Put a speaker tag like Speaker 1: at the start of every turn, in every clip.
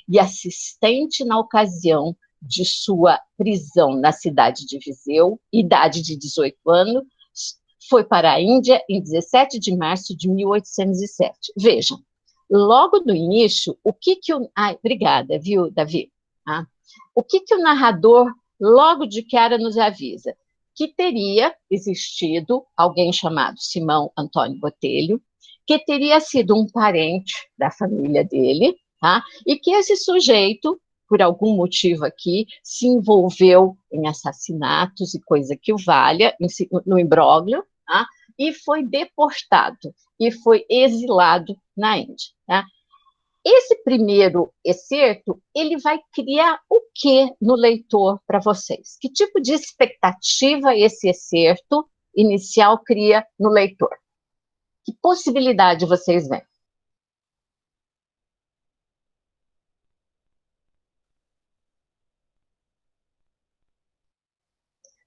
Speaker 1: e assistente na ocasião de sua prisão na cidade de Viseu, idade de 18 anos, foi para a Índia em 17 de março de 1807. Vejam, logo no início, o que o... Ai, obrigada, viu, Davi? O que o narrador, logo de cara, nos avisa? Que teria existido alguém chamado Simão Antônio Botelho, que teria sido um parente da família dele, tá? E que esse sujeito, por algum motivo aqui, se envolveu em assassinatos e coisa que o valha, no imbróglio, tá? E foi deportado, e foi exilado na Índia, tá? Esse primeiro excerto, ele vai criar o que no leitor para vocês? Que tipo de expectativa esse excerto inicial cria no leitor? Que possibilidade vocês veem?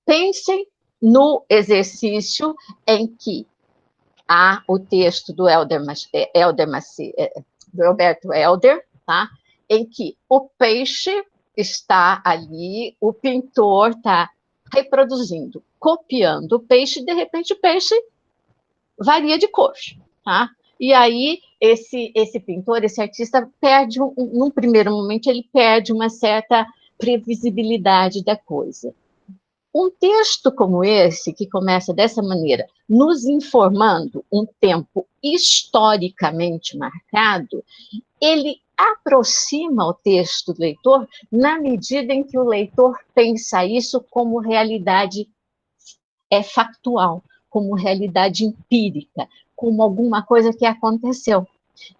Speaker 1: Pensem no exercício em que há o texto do do Alberto Helder, tá? Em que o peixe está ali, o pintor está reproduzindo, copiando o peixe, e de repente o peixe varia de cor, tá? E aí esse pintor, esse artista perde, num primeiro momento, ele perde uma certa previsibilidade da coisa. Um texto como esse, que começa dessa maneira, nos informando um tempo historicamente marcado, ele aproxima o texto do leitor na medida em que o leitor pensa isso como realidade factual, como realidade empírica, como alguma coisa que aconteceu.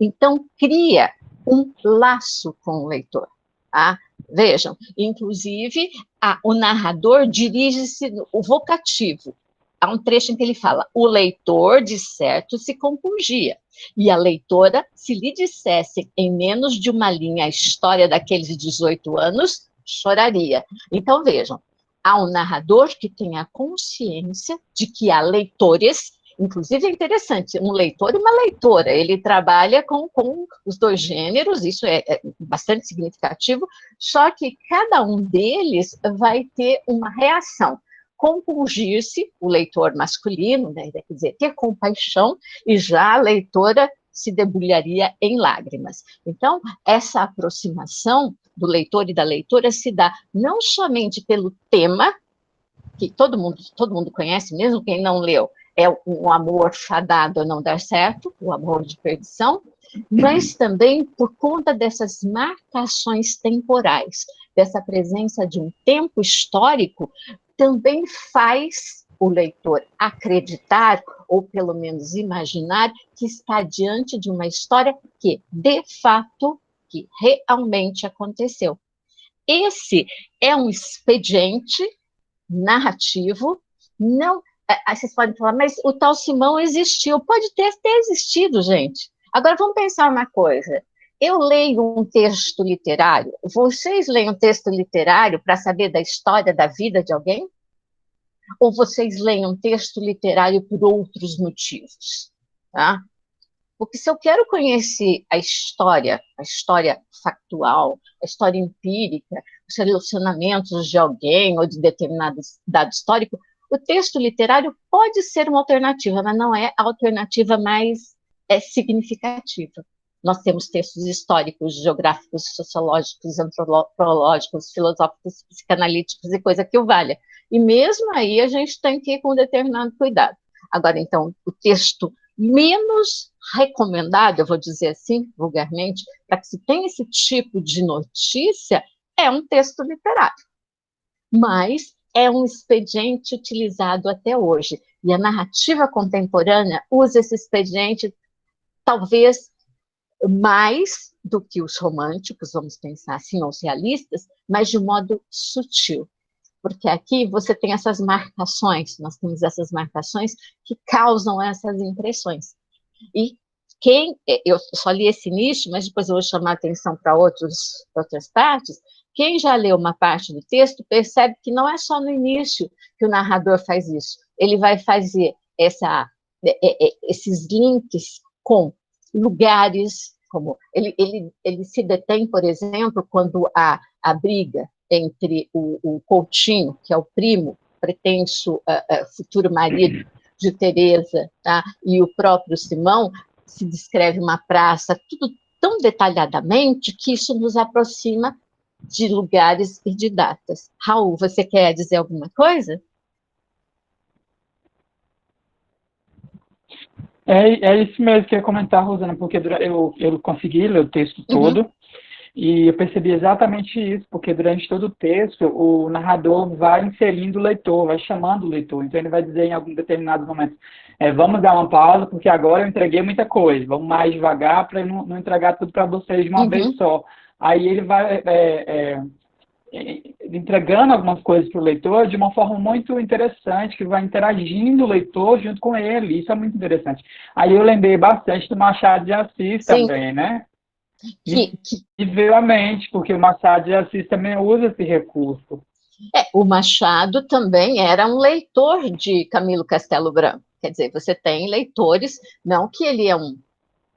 Speaker 1: Então, cria um laço com o leitor. Tá? Vejam, inclusive, o narrador dirige-se, o vocativo, há um trecho em que ele fala, o leitor, de certo, se compungia, e a leitora, se lhe dissessem em menos de uma linha a história daqueles 18 anos, choraria. Então, vejam, há um narrador que tem a consciência de que há leitores. Inclusive é interessante, um leitor e uma leitora, ele trabalha com os dois gêneros, isso é bastante significativo, só que cada um deles vai ter uma reação, compungir-se, o leitor masculino, né, quer dizer, ter compaixão, e já a leitora se debulharia em lágrimas. Então, essa aproximação do leitor e da leitora se dá não somente pelo tema, que todo mundo conhece, mesmo quem não leu, é um amor fadado a não dar certo, o amor de perdição, mas também por conta dessas marcações temporais, dessa presença de um tempo histórico, também faz o leitor acreditar, ou pelo menos imaginar, que está diante de uma história que, de fato, que realmente aconteceu. Esse é um expediente narrativo, não. Aí vocês podem falar, mas o tal Simão existiu. Pode ter existido, gente. Agora vamos pensar uma coisa. Eu leio um texto literário, vocês leem um texto literário para saber da história da vida de alguém? Ou vocês leem um texto literário por outros motivos? Tá? Porque se eu quero conhecer a história factual, a história empírica, os relacionamentos de alguém ou de determinado dado histórico, o texto literário pode ser uma alternativa, mas não é a alternativa mais significativa. Nós temos textos históricos, geográficos, sociológicos, antropológicos, filosóficos, psicanalíticos e coisa que o valha. E mesmo aí a gente tem que ir com um determinado cuidado. Agora, então, o texto menos recomendado, eu vou dizer assim, vulgarmente, para que se tenha esse tipo de notícia, é um texto literário. Mas é um expediente utilizado até hoje. E a narrativa contemporânea usa esse expediente, talvez mais do que os românticos, vamos pensar assim, ou os realistas, mas de modo sutil. Porque aqui você tem essas marcações, nós temos essas marcações que causam essas impressões. E eu só li esse início, mas depois eu vou chamar a atenção para outras partes, quem já leu uma parte do texto percebe que não é só no início que o narrador faz isso, ele vai fazer esses links com lugares, como ele se detém, por exemplo, quando há a briga entre o Coutinho, que é o primo, pretenso futuro marido de Teresa, tá? E o próprio Simão, se descreve uma praça, tudo tão detalhadamente que isso nos aproxima de lugares e de datas. Raul, você quer dizer alguma coisa?
Speaker 2: É isso mesmo que eu ia comentar, Rosana, porque eu consegui ler o texto
Speaker 1: Uhum,
Speaker 2: todo e eu percebi exatamente isso, porque durante todo o texto o narrador vai inserindo o leitor, vai chamando o leitor. Então ele vai dizer em algum determinado momento, vamos dar uma pausa, porque agora eu entreguei muita coisa, vamos mais devagar para não entregar tudo para vocês de uma vez
Speaker 1: uhum.
Speaker 2: só. Aí ele vai entregando algumas coisas para o leitor de uma forma muito interessante, que vai interagindo o leitor junto com ele. Isso é muito interessante. Aí eu lembrei bastante do Machado de Assis
Speaker 1: Sim,
Speaker 2: também, né?
Speaker 1: que,
Speaker 2: Me, me veio à mente, porque o Machado de Assis também usa esse recurso.
Speaker 1: o Machado também era um leitor de Camilo Castelo Branco. Quer dizer, você tem leitores, não que ele é um.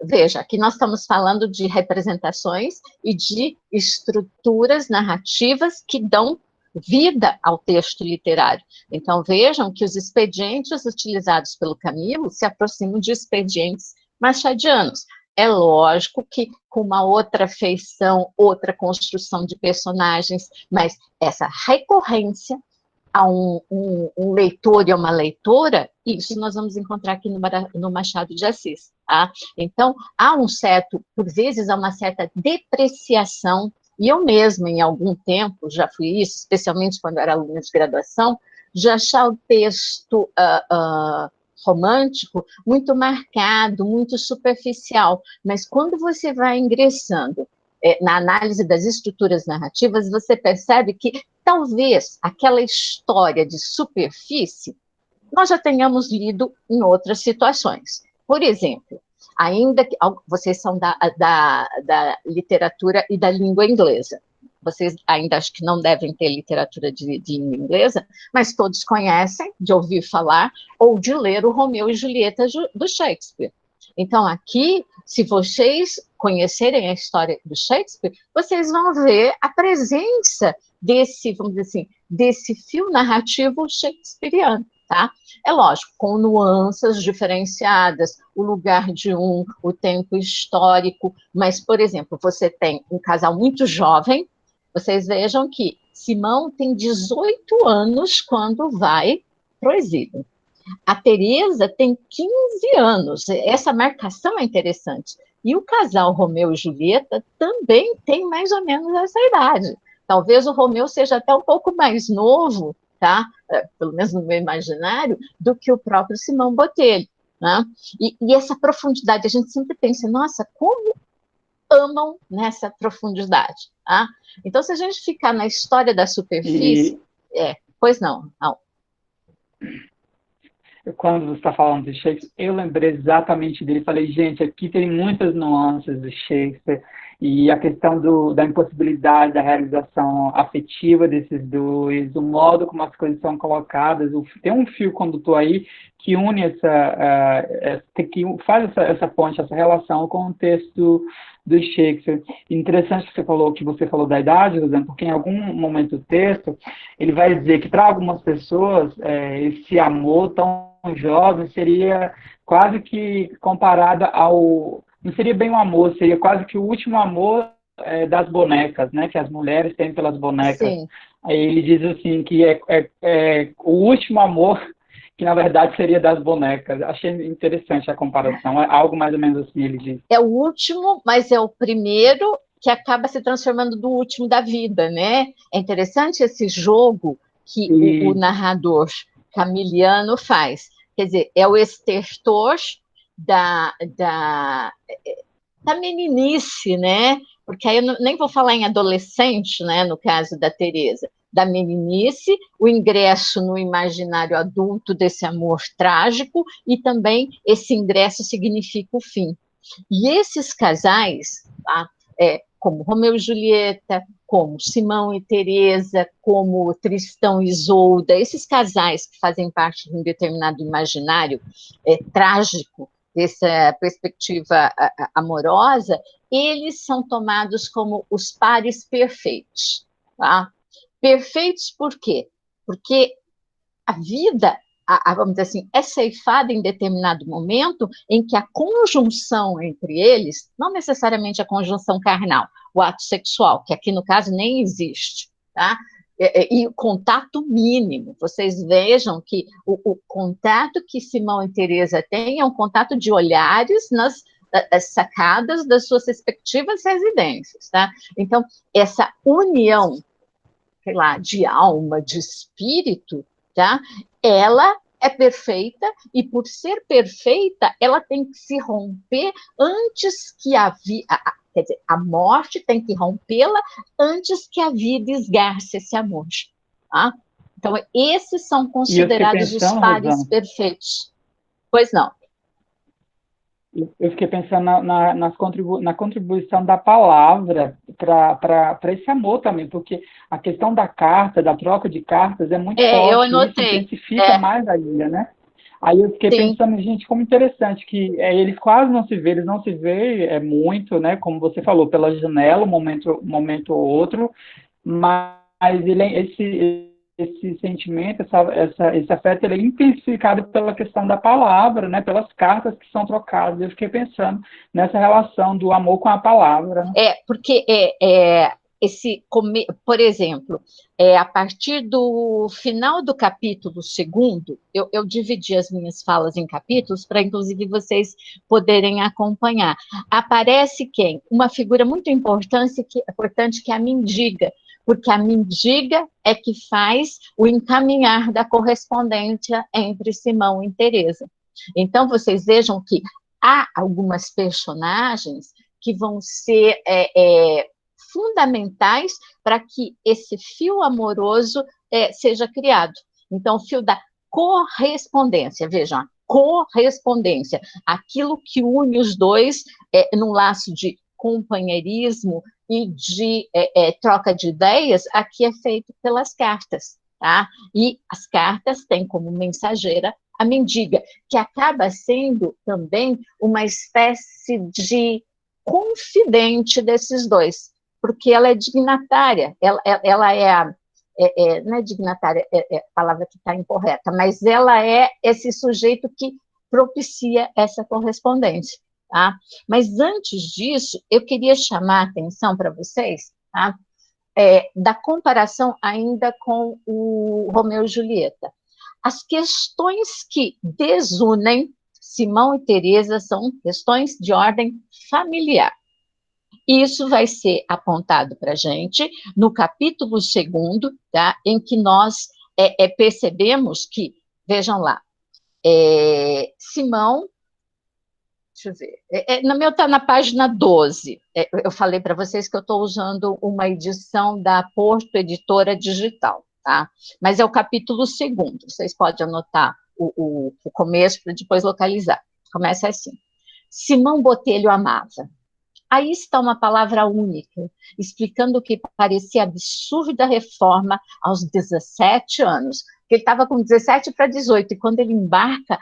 Speaker 1: Veja, aqui nós estamos falando de representações e de estruturas narrativas que dão vida ao texto literário. Então, vejam que os expedientes utilizados pelo Camilo se aproximam de expedientes machadianos. É lógico que com uma outra feição, outra construção de personagens, mas essa recorrência a um leitor e a uma leitora, isso nós vamos encontrar aqui no Machado de Assis. Tá? Então, há um certo, por vezes, há uma certa depreciação, e eu mesma, em algum tempo, já fui isso, especialmente quando era aluna de graduação, de achar o texto romântico muito marcado, muito superficial, mas quando você vai ingressando na análise das estruturas narrativas, você percebe que talvez aquela história de superfície nós já tenhamos lido em outras situações. Por exemplo, ainda que vocês são da literatura e da língua inglesa, vocês ainda acho que não devem ter literatura de língua inglesa, mas todos conhecem, de ouvir falar, ou de ler o Romeu e Julieta do Shakespeare. Então, aqui, se vocês conhecerem a história do Shakespeare, vocês vão ver a presença desse, vamos dizer assim, desse fio narrativo shakespeariano, tá? É lógico, com nuances diferenciadas, o lugar de o tempo histórico, mas, por exemplo, você tem um casal muito jovem, vocês vejam que Simão tem 18 anos quando vai para o exílio. A Teresa tem 15 anos. Essa marcação é interessante. E o casal Romeu e Julieta também tem mais ou menos essa idade. Talvez o Romeu seja até um pouco mais novo, tá? Pelo menos no meu imaginário, do que o próprio Simão Botelho. Né? E essa profundidade, a gente sempre pensa, nossa, como amam nessa profundidade. Tá? Então, se a gente ficar na história da superfície,
Speaker 2: E
Speaker 1: pois não, não.
Speaker 2: quando você está falando de Shakespeare, eu lembrei exatamente dele. Falei, gente, aqui tem muitas nuances de Shakespeare e a questão da impossibilidade da realização afetiva desses dois, o modo como as coisas são colocadas. Tem um fio condutor aí que une que faz essa ponte, essa relação com o texto do Shakespeare. Interessante que você falou da idade, Rosana, porque em algum momento do texto ele vai dizer que para algumas pessoas esse amor tão jovem seria quase que comparado ao... Não seria bem um amor, seria quase que o último amor das bonecas, né? Que as mulheres têm pelas bonecas.
Speaker 1: Sim.
Speaker 2: Aí ele diz assim que é o último amor que na verdade seria das bonecas. Achei interessante a comparação. É algo mais ou menos assim, ele diz.
Speaker 1: É o último, mas é o primeiro que acaba se transformando do último da vida, né? É interessante esse jogo que o
Speaker 2: E,
Speaker 1: narrador camiliano faz. Quer dizer, é o estertor da, da, da meninice, né? Porque aí eu nem vou falar em adolescente, né? No caso da Teresa, da meninice, o ingresso no imaginário adulto desse amor trágico e também esse ingresso significa o fim. E esses casais, tá? Como Romeu e Julieta, como Simão e Teresa, como Tristão e Isolda, esses casais que fazem parte de um determinado imaginário trágico, dessa perspectiva amorosa, eles são tomados como os pares perfeitos, tá? Perfeitos por quê? Porque a vida, vamos dizer assim, é ceifada em determinado momento em que a conjunção entre eles, não necessariamente a conjunção carnal, o ato sexual, que aqui no caso nem existe, tá? E o contato mínimo, vocês vejam que o contato que Simão e Teresa têm é um contato de olhares nas sacadas das suas respectivas residências, tá? Então, essa união, sei lá, de alma, de espírito, tá? Ela é perfeita e, por ser perfeita, ela tem que se romper antes que quer dizer, a morte tem que rompê-la antes que a vida esgarce esse amor, tá? Então, esses são
Speaker 2: E eu fiquei
Speaker 1: considerados os
Speaker 2: pensando,
Speaker 1: pares
Speaker 2: Rosana,
Speaker 1: perfeitos. Pois não.
Speaker 2: eu fiquei pensando na contribuição da palavra para esse amor também, porque a questão da carta, da troca de cartas é muito
Speaker 1: Eu
Speaker 2: forte, e isso
Speaker 1: anotei.
Speaker 2: intensifica mais ainda, né? Aí eu fiquei
Speaker 1: Sim.
Speaker 2: pensando, gente, como interessante que eles quase não se vê, eles não se vê muito, né? Como você falou, pela janela, um momento ou outro, mas esse sentimento, esse afeto, ele é intensificado pela questão da palavra, né? Pelas cartas que são trocadas. Eu fiquei pensando nessa relação do amor com a palavra, né?
Speaker 1: Porque por exemplo, a partir do final do capítulo 2º, eu dividi as minhas falas em capítulos para, inclusive, vocês poderem acompanhar. Aparece quem? Uma figura muito importante que é a mendiga, porque a mendiga é que faz o encaminhar da correspondência entre Simão e Teresa. Então, vocês vejam que há algumas personagens que vão ser fundamentais para que esse fio amoroso seja criado. Então, o fio da correspondência, vejam, correspondência, aquilo que une os dois num laço de companheirismo e de troca de ideias, aqui é feito pelas cartas, tá? E as cartas têm como mensageira a mendiga, que acaba sendo também uma espécie de confidente desses dois, porque ela é dignatária, ela não é dignatária, é a palavra que está incorreta, mas ela é esse sujeito que propicia essa correspondência, tá? Mas antes disso, eu queria chamar a atenção para vocês, tá? Da comparação ainda com o Romeu e Julieta. As questões que desunem Simão e Teresa são questões de ordem familiar. Isso vai ser apontado para a gente no capítulo 2º, tá? Em que nós percebemos que, vejam lá, Simão, deixa eu ver, no meu está na página 12, eu falei para vocês que eu estou usando uma edição da Porto Editora Digital, tá? Mas é o capítulo 2º, vocês podem anotar o começo para depois localizar. Começa assim: Simão Botelho amava. Aí está uma palavra única, explicando o que parecia absurda reforma aos 17 anos. Porque ele estava com 17 para 18, e quando ele embarca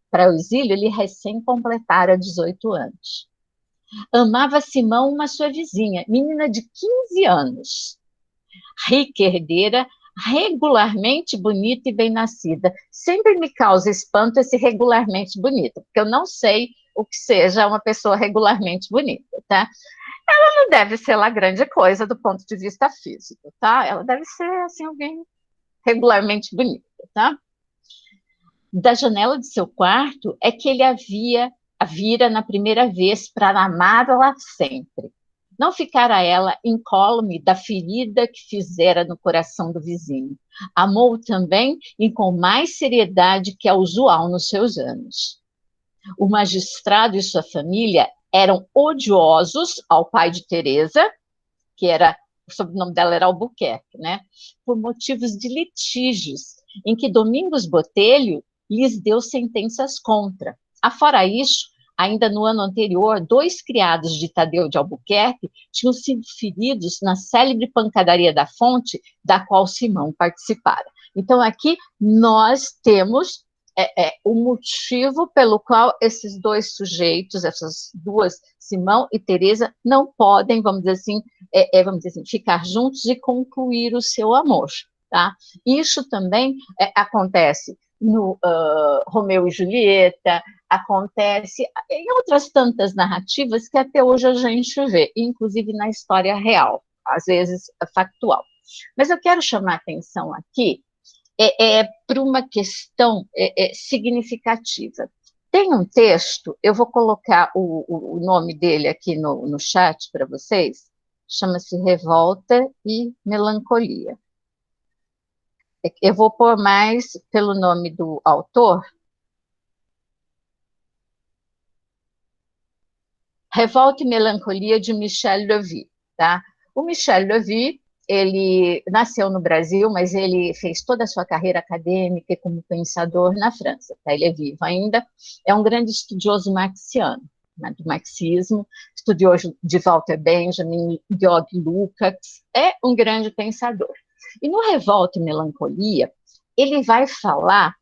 Speaker 1: para o exílio, ele recém completara 18 anos. Amava Simão, uma sua vizinha, menina de 15 anos, rica herdeira, regularmente bonita e bem-nascida. Sempre me causa espanto esse regularmente bonita, porque eu não sei o que seja uma pessoa regularmente bonita, tá? Ela não deve ser lá grande coisa do ponto de vista físico, tá? Ela deve ser, assim, alguém regularmente bonita, tá? Da janela de seu quarto é que ele a vira na primeira vez para amá-la sempre. Não ficara ela incólume da ferida que fizera no coração do vizinho. Amou também e com mais seriedade que a usual nos seus anos. O magistrado e sua família eram odiosos ao pai de Teresa, que o sobrenome dela era Albuquerque, né? Por motivos de litígios, em que Domingos Botelho lhes deu sentenças contra. Afora isso, ainda no ano anterior, 2 criados de Tadeu de Albuquerque tinham sido feridos na célebre pancadaria da Fonte, da qual Simão participara. Então, aqui nós temos o motivo pelo qual esses dois sujeitos, essas duas, Simão e Teresa, não podem, vamos dizer assim, ficar juntos e concluir o seu amor, tá? Isso também acontece no Romeu e Julieta, acontece em outras tantas narrativas que até hoje a gente vê, inclusive na história real, às vezes factual. Mas eu quero chamar a atenção aqui para uma questão significativa. Tem um texto, eu vou colocar o nome dele aqui no chat para vocês, chama-se Revolta e Melancolia. Eu vou pôr mais pelo nome do autor. Revolta e Melancolia, de Michel Levy. Tá? O Michel Levy, ele nasceu no Brasil, mas ele fez toda a sua carreira acadêmica como pensador na França. Tá? Ele é vivo ainda, é um grande estudioso marxiano, né, do marxismo, estudioso de Walter Benjamin, Georg Lukács, é um grande pensador. E no Revolta e Melancolia, ele vai falar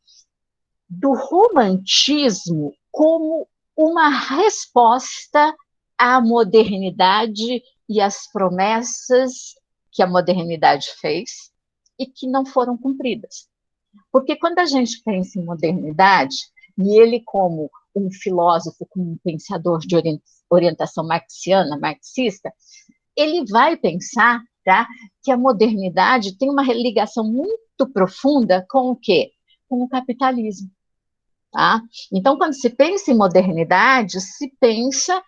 Speaker 1: do romantismo como uma resposta à modernidade e às promessas que a modernidade fez e que não foram cumpridas. Porque quando a gente pensa em modernidade, e ele como um filósofo, como um pensador de orientação marxiana, marxista, ele vai pensar, tá, que a modernidade tem uma ligação muito profunda com o quê? Com o capitalismo. Tá? Então, quando se pensa em modernidade, se pensa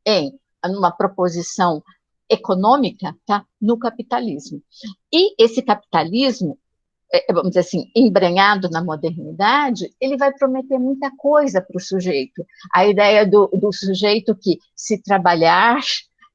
Speaker 1: em uma proposição econômica, tá, no capitalismo. E esse capitalismo, vamos dizer assim, embrenhado na modernidade, ele vai prometer muita coisa para o sujeito. A ideia do sujeito que, se trabalhar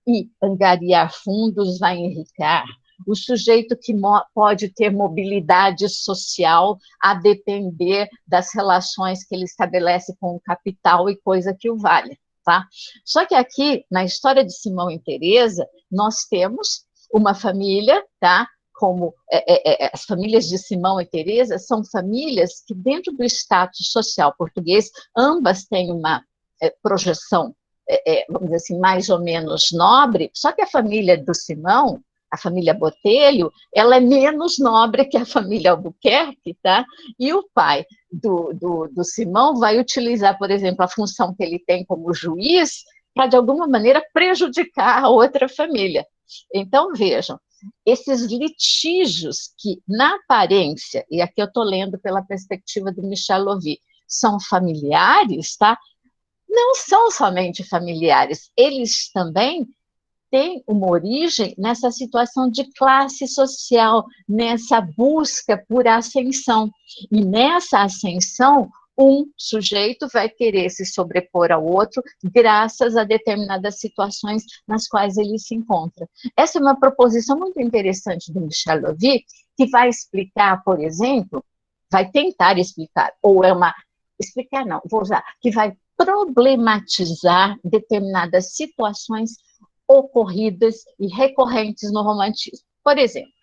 Speaker 1: e angariar fundos, vai enriquecer. O sujeito que pode ter mobilidade social a depender das relações que ele estabelece com o capital e coisa que o valha. Tá? Só que aqui, na história de Simão e Teresa, nós temos uma família, tá? Como as famílias de Simão e Teresa são famílias que, dentro do status social português, ambas têm uma projeção, vamos dizer assim, mais ou menos nobre, só que a família do Simão, a família Botelho, ela é menos nobre que a família Albuquerque, tá? E o pai do Simão vai utilizar, por exemplo, a função que ele tem como juiz para, de alguma maneira, prejudicar a outra família. Então, vejam, esses litígios que, na aparência, e aqui eu estou lendo pela perspectiva do Michel Levy, são familiares, tá? Não são somente familiares, eles também têm uma origem nessa situação de classe social, nessa busca por ascensão. E nessa ascensão, um sujeito vai querer se sobrepor ao outro graças a determinadas situações nas quais ele se encontra. Essa é uma proposição muito interessante do Michel Levy, que vai explicar, por exemplo, vai tentar explicar, ou é uma... explicar não, vou usar, que vai problematizar determinadas situações ocorridas e recorrentes no romantismo. Por exemplo,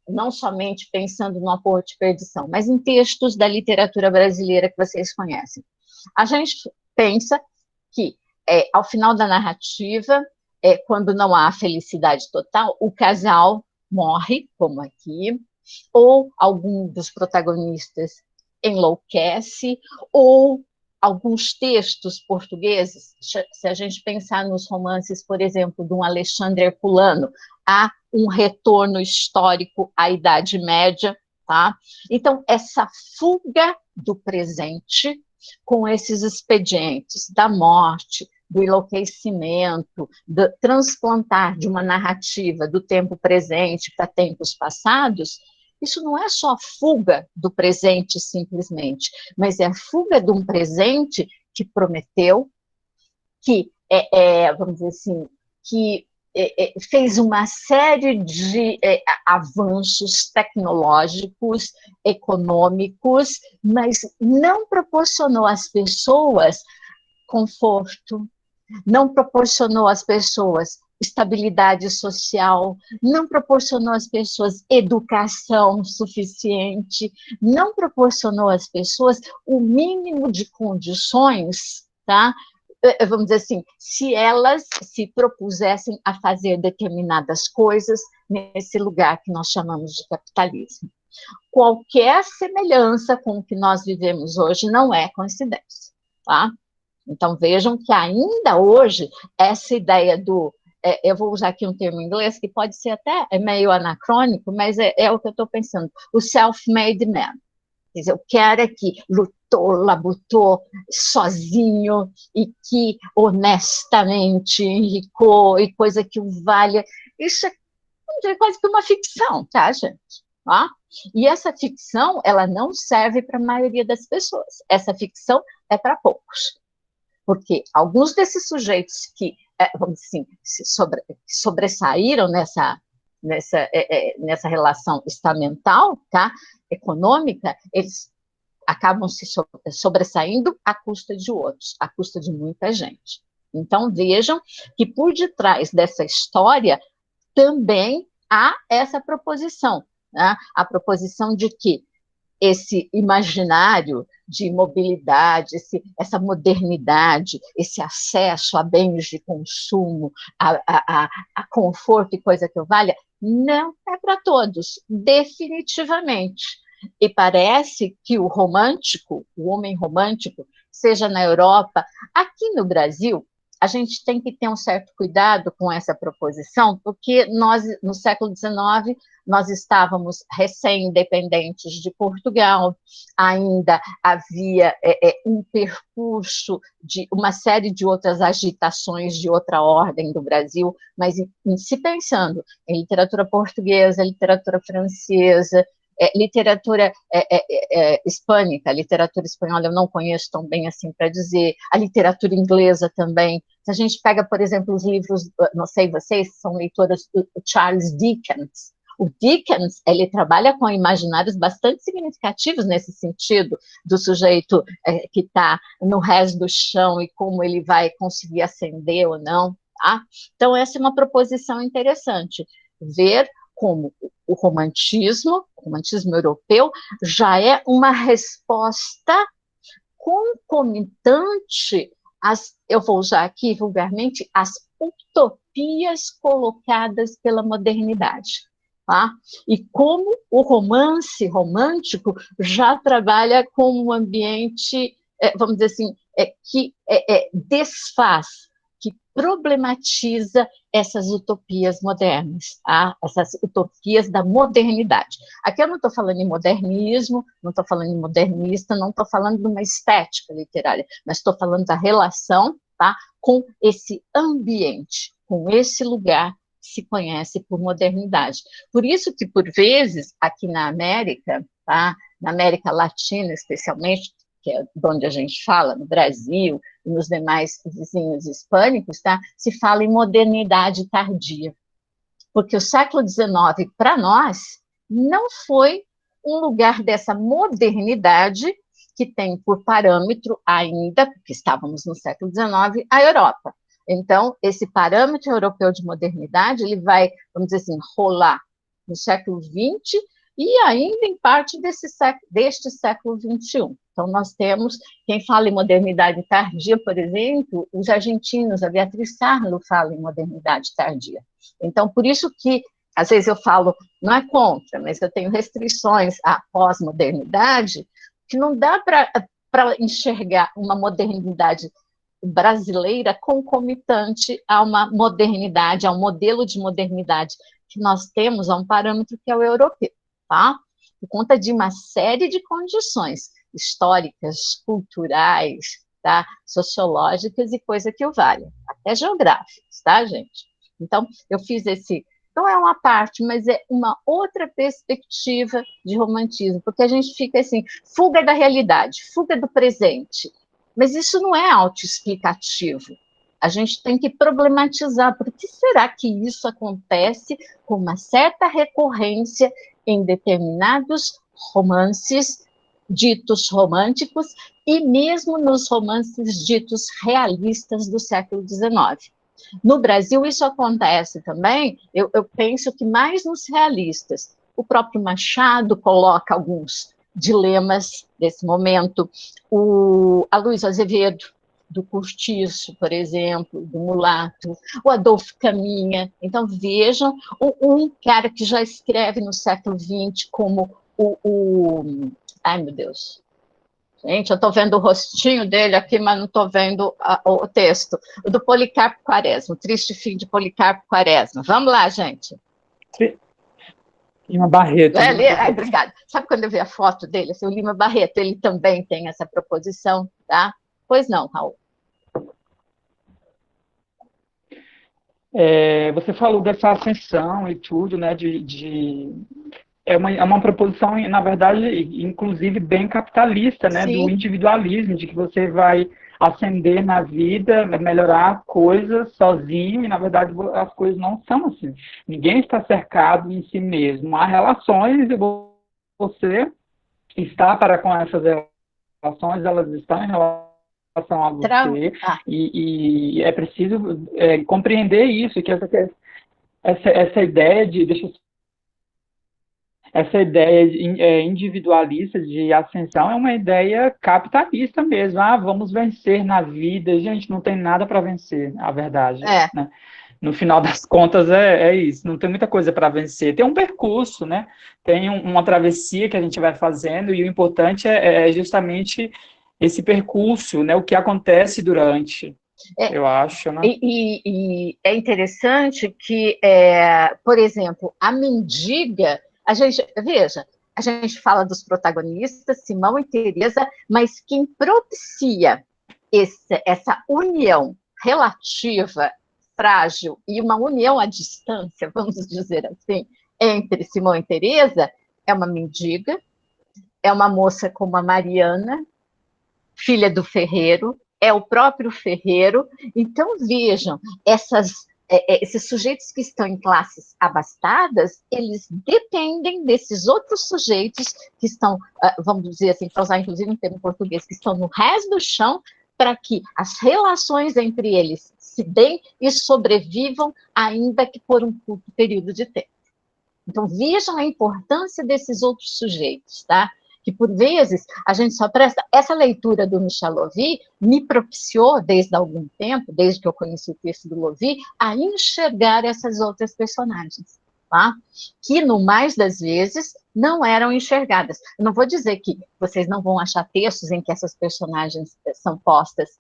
Speaker 1: não somente pensando no Amor de Perdição, mas em textos da literatura brasileira que vocês conhecem. A gente pensa que, ao final da narrativa, quando não há felicidade total, o casal morre, como aqui, ou algum dos protagonistas enlouquece, ou alguns textos portugueses, se a gente pensar nos romances, por exemplo, de um Alexandre Herculano, há um retorno histórico à Idade Média, tá? Então, essa fuga do presente com esses expedientes da morte, do enlouquecimento, do transplantar de uma narrativa do tempo presente para tempos passados, isso não é só fuga do presente simplesmente, mas é a fuga de um presente que prometeu, que, vamos dizer assim, que fez uma série de avanços tecnológicos, econômicos, mas não proporcionou às pessoas conforto, não proporcionou às pessoas estabilidade social, não proporcionou às pessoas educação suficiente, não proporcionou às pessoas o mínimo de condições, tá? Vamos dizer assim, se elas se propusessem a fazer determinadas coisas nesse lugar que nós chamamos de capitalismo. Qualquer semelhança com o que nós vivemos hoje não é coincidência, tá? Então, vejam que ainda hoje, essa ideia do... eu vou usar aqui um termo em inglês que pode ser até meio anacrônico, mas é o que eu estou pensando, o self-made man. Quer dizer, o cara que lutou, labutou sozinho e que honestamente enricou e coisa que o valha. Isso é quase que uma ficção, tá, gente? Tá? E essa ficção, ela não serve para a maioria das pessoas. Essa ficção é para poucos. Porque alguns desses sujeitos que, vamos dizer assim, sobressaíram nessa relação estamental, tá, econômica, eles acabam se sobressaindo à custa de outros, à custa de muita gente. Então, vejam que por detrás dessa história também há essa proposição, né? A proposição de que esse imaginário de mobilidade, essa modernidade, esse acesso a bens de consumo, a conforto e coisa que eu valha, não é para todos, definitivamente. E parece que o romântico, o homem romântico, seja na Europa, aqui no Brasil, a gente tem que ter um certo cuidado com essa proposição, porque nós, no século XIX, nós estávamos recém-independentes de Portugal, ainda havia um percurso de uma série de outras agitações de outra ordem do Brasil, mas em se pensando em literatura portuguesa, literatura francesa, literatura hispânica, literatura espanhola eu não conheço tão bem assim para dizer, a literatura inglesa também. Se a gente pega, por exemplo, os livros, não sei vocês, são leitoras do Charles Dickens. O Dickens, ele trabalha com imaginários bastante significativos nesse sentido, do sujeito que está no rés do chão e como ele vai conseguir ascender ou não. Tá? Então, essa é uma proposição interessante, ver como o romantismo europeu, já é uma resposta concomitante às, eu vou usar aqui vulgarmente, às utopias colocadas pela modernidade. Tá? E como o romance romântico já trabalha com um ambiente, vamos dizer assim, que desfaz, que problematiza essas utopias modernas, tá? Essas utopias da modernidade. Aqui eu não estou falando em modernismo, não estou falando em modernista, não estou falando de uma estética literária, mas estou falando da relação, tá, com esse ambiente, com esse lugar que se conhece por modernidade. Por isso que, por vezes, aqui na América, tá, na América Latina especialmente, que é de onde a gente fala, no Brasil e nos demais vizinhos hispânicos, tá? Se fala em modernidade tardia. Porque o século XIX, para nós, não foi um lugar dessa modernidade que tem por parâmetro ainda, porque estávamos no século XIX, a Europa. Então, esse parâmetro europeu de modernidade, ele vai, vamos dizer assim, rolar no século XX e ainda em parte deste século XXI. Então, nós temos, quem fala em modernidade tardia, por exemplo, os argentinos, a Beatriz Sarlo fala em modernidade tardia. Então, por isso que, às vezes eu falo, não é contra, mas eu tenho restrições à pós-modernidade, que não dá para enxergar uma modernidade brasileira concomitante a uma modernidade, a um modelo de modernidade que nós temos, a um parâmetro que é o europeu, tá? Por conta de uma série de condições históricas, culturais, tá? Sociológicas e coisa que o valha, até geográficas, tá, gente? Então, eu fiz esse... Não é uma parte, mas é uma outra perspectiva de romantismo, porque a gente fica assim, fuga da realidade, fuga do presente. Mas isso não é autoexplicativo. A gente tem que problematizar, por que será que isso acontece com uma certa recorrência em determinados romances ditos românticos e mesmo nos romances ditos realistas do século XIX. No Brasil, isso acontece também, eu penso que mais nos realistas. O próprio Machado coloca alguns dilemas desse momento, a Luiz Azevedo, do Cortiço, por exemplo, do Mulato, o Adolfo Caminha. Então, vejam, um cara que já escreve no século XX como ai, meu Deus, gente, eu estou vendo o rostinho dele aqui, mas não estou vendo o texto. O do Policarpo Quaresma, o triste fim de Policarpo Quaresma. Vamos lá, gente.
Speaker 2: Lima Barreto.
Speaker 1: Obrigada. Sabe quando eu vi a foto dele? Assim, o Lima Barreto, ele também tem essa proposição, tá? Pois não, Raul.
Speaker 2: Você falou dessa ascensão e tudo, né? É uma proposição, na verdade, inclusive bem capitalista, né?
Speaker 1: Sim.
Speaker 2: Do individualismo, de que você vai ascender na vida, melhorar coisas sozinho, e na verdade as coisas não são assim. Ninguém está cercado em si mesmo. Há relações e você está para com essas relações, elas estão em relação a você, e é preciso compreender isso, que essa ideia essa ideia individualista de ascensão é uma ideia capitalista mesmo. Vamos vencer na vida. Gente, não tem nada para vencer, a verdade. Né? No final das contas, é isso. Não tem muita coisa para vencer. Tem um percurso, né? Tem uma travessia que a gente vai fazendo, e o importante é justamente esse percurso, né? O que acontece durante, eu acho. Né?
Speaker 1: E é interessante que, por exemplo, a mendiga... Veja, a gente fala dos protagonistas, Simão e Teresa, mas quem propicia essa união relativa, frágil, e uma união à distância, vamos dizer assim, entre Simão e Teresa, é uma mendiga, é uma moça como a Mariana, filha do ferreiro, é o próprio ferreiro. Então, vejam, esses sujeitos que estão em classes abastadas, eles dependem desses outros sujeitos que estão, vamos dizer assim, para usar inclusive um termo português, que estão no resto do chão, para que as relações entre eles se deem e sobrevivam, ainda que por um curto período de tempo. Então, vejam a importância desses outros sujeitos, tá? Que, por vezes, a gente só presta... Essa leitura do Michel Louvi me propiciou, desde algum tempo, desde que eu conheci o texto do Louvi, a enxergar essas outras personagens, tá? Que, no mais das vezes, não eram enxergadas. Eu não vou dizer que vocês não vão achar textos em que essas personagens são postas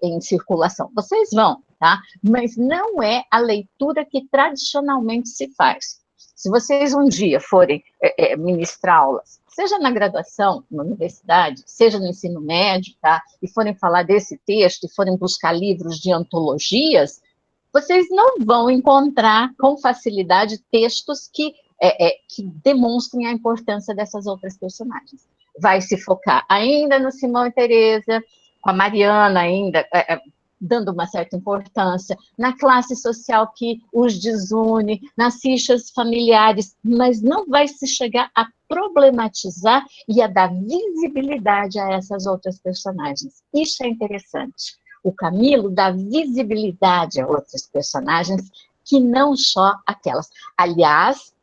Speaker 1: em circulação. Vocês vão, tá? Mas não é a leitura que tradicionalmente se faz. Se vocês um dia forem ministrar aulas, seja na graduação, na universidade, seja no ensino médio, tá? E forem falar desse texto, e forem buscar livros de antologias, vocês não vão encontrar com facilidade textos que demonstrem a importância dessas outras personagens. Vai se focar ainda no Simão e Teresa, com a Mariana ainda, dando uma certa importância, na classe social que os desune, nas fichas familiares, mas não vai se chegar a problematizar e a dar visibilidade a essas outras personagens. Isso é interessante. O Camilo dá visibilidade a outras personagens que não só aquelas. Aliás,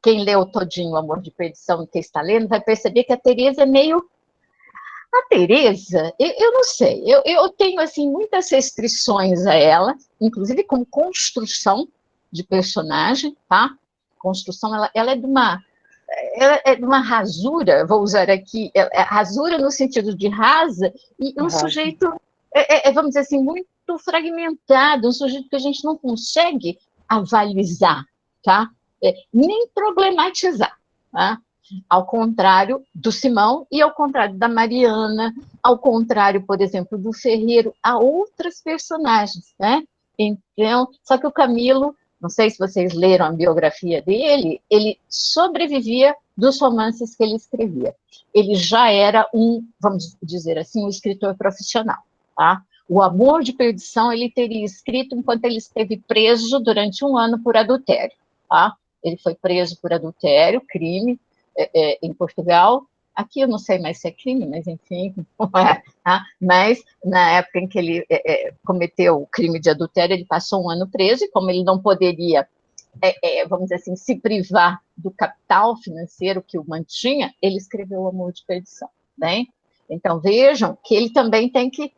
Speaker 1: quem leu todinho O Amor de Perdição e quem está lendo vai perceber que a Teresa é meio... A Teresa, eu não sei, eu tenho assim muitas restrições a ela, inclusive como construção de personagem, tá? Construção, ela é de uma rasura, vou usar aqui, rasura no sentido de rasa, e um sujeito, vamos dizer assim, muito fragmentado, um sujeito que a gente não consegue avalizar, tá? Nem problematizar, tá? Ao contrário do Simão e ao contrário da Mariana, ao contrário, por exemplo, do Ferreiro, há outras personagens, né? Então, só que o Camilo, não sei se vocês leram a biografia dele, ele sobrevivia dos romances que ele escrevia. Ele já era vamos dizer assim, um escritor profissional, tá? O Amor de Perdição ele teria escrito enquanto ele esteve preso durante 1 ano por adultério, tá? Ele foi preso por adultério, crime, em Portugal, aqui eu não sei mais se é crime, mas enfim, tá? Mas na época em que ele cometeu o crime de adultério, ele passou 1 ano preso, e como ele não poderia, vamos dizer assim, se privar do capital financeiro que o mantinha, ele escreveu O Amor de Perdição, né? Então vejam que ele também tem que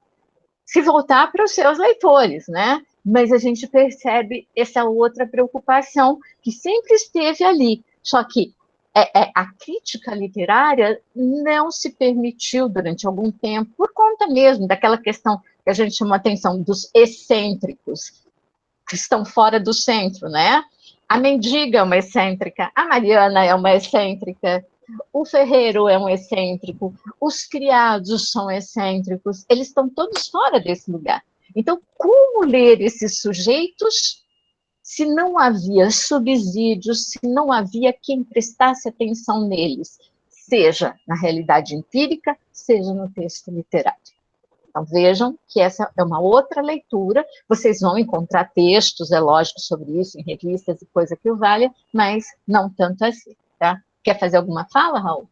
Speaker 1: se voltar para os seus leitores, né? Mas a gente percebe essa outra preocupação que sempre esteve ali, só que a crítica literária não se permitiu durante algum tempo, por conta mesmo daquela questão que a gente chamou a atenção dos excêntricos, que estão fora do centro, né? A mendiga é uma excêntrica, a Mariana é uma excêntrica, o ferreiro é um excêntrico, os criados são excêntricos, eles estão todos fora desse lugar. Então, como ler esses sujeitos se não havia subsídios, se não havia quem prestasse atenção neles, seja na realidade empírica, seja no texto literário? Então, vejam que essa é uma outra leitura. Vocês vão encontrar textos, é lógico, sobre isso em revistas e coisa que o valha, mas não tanto assim, tá? Quer fazer alguma fala, Raul?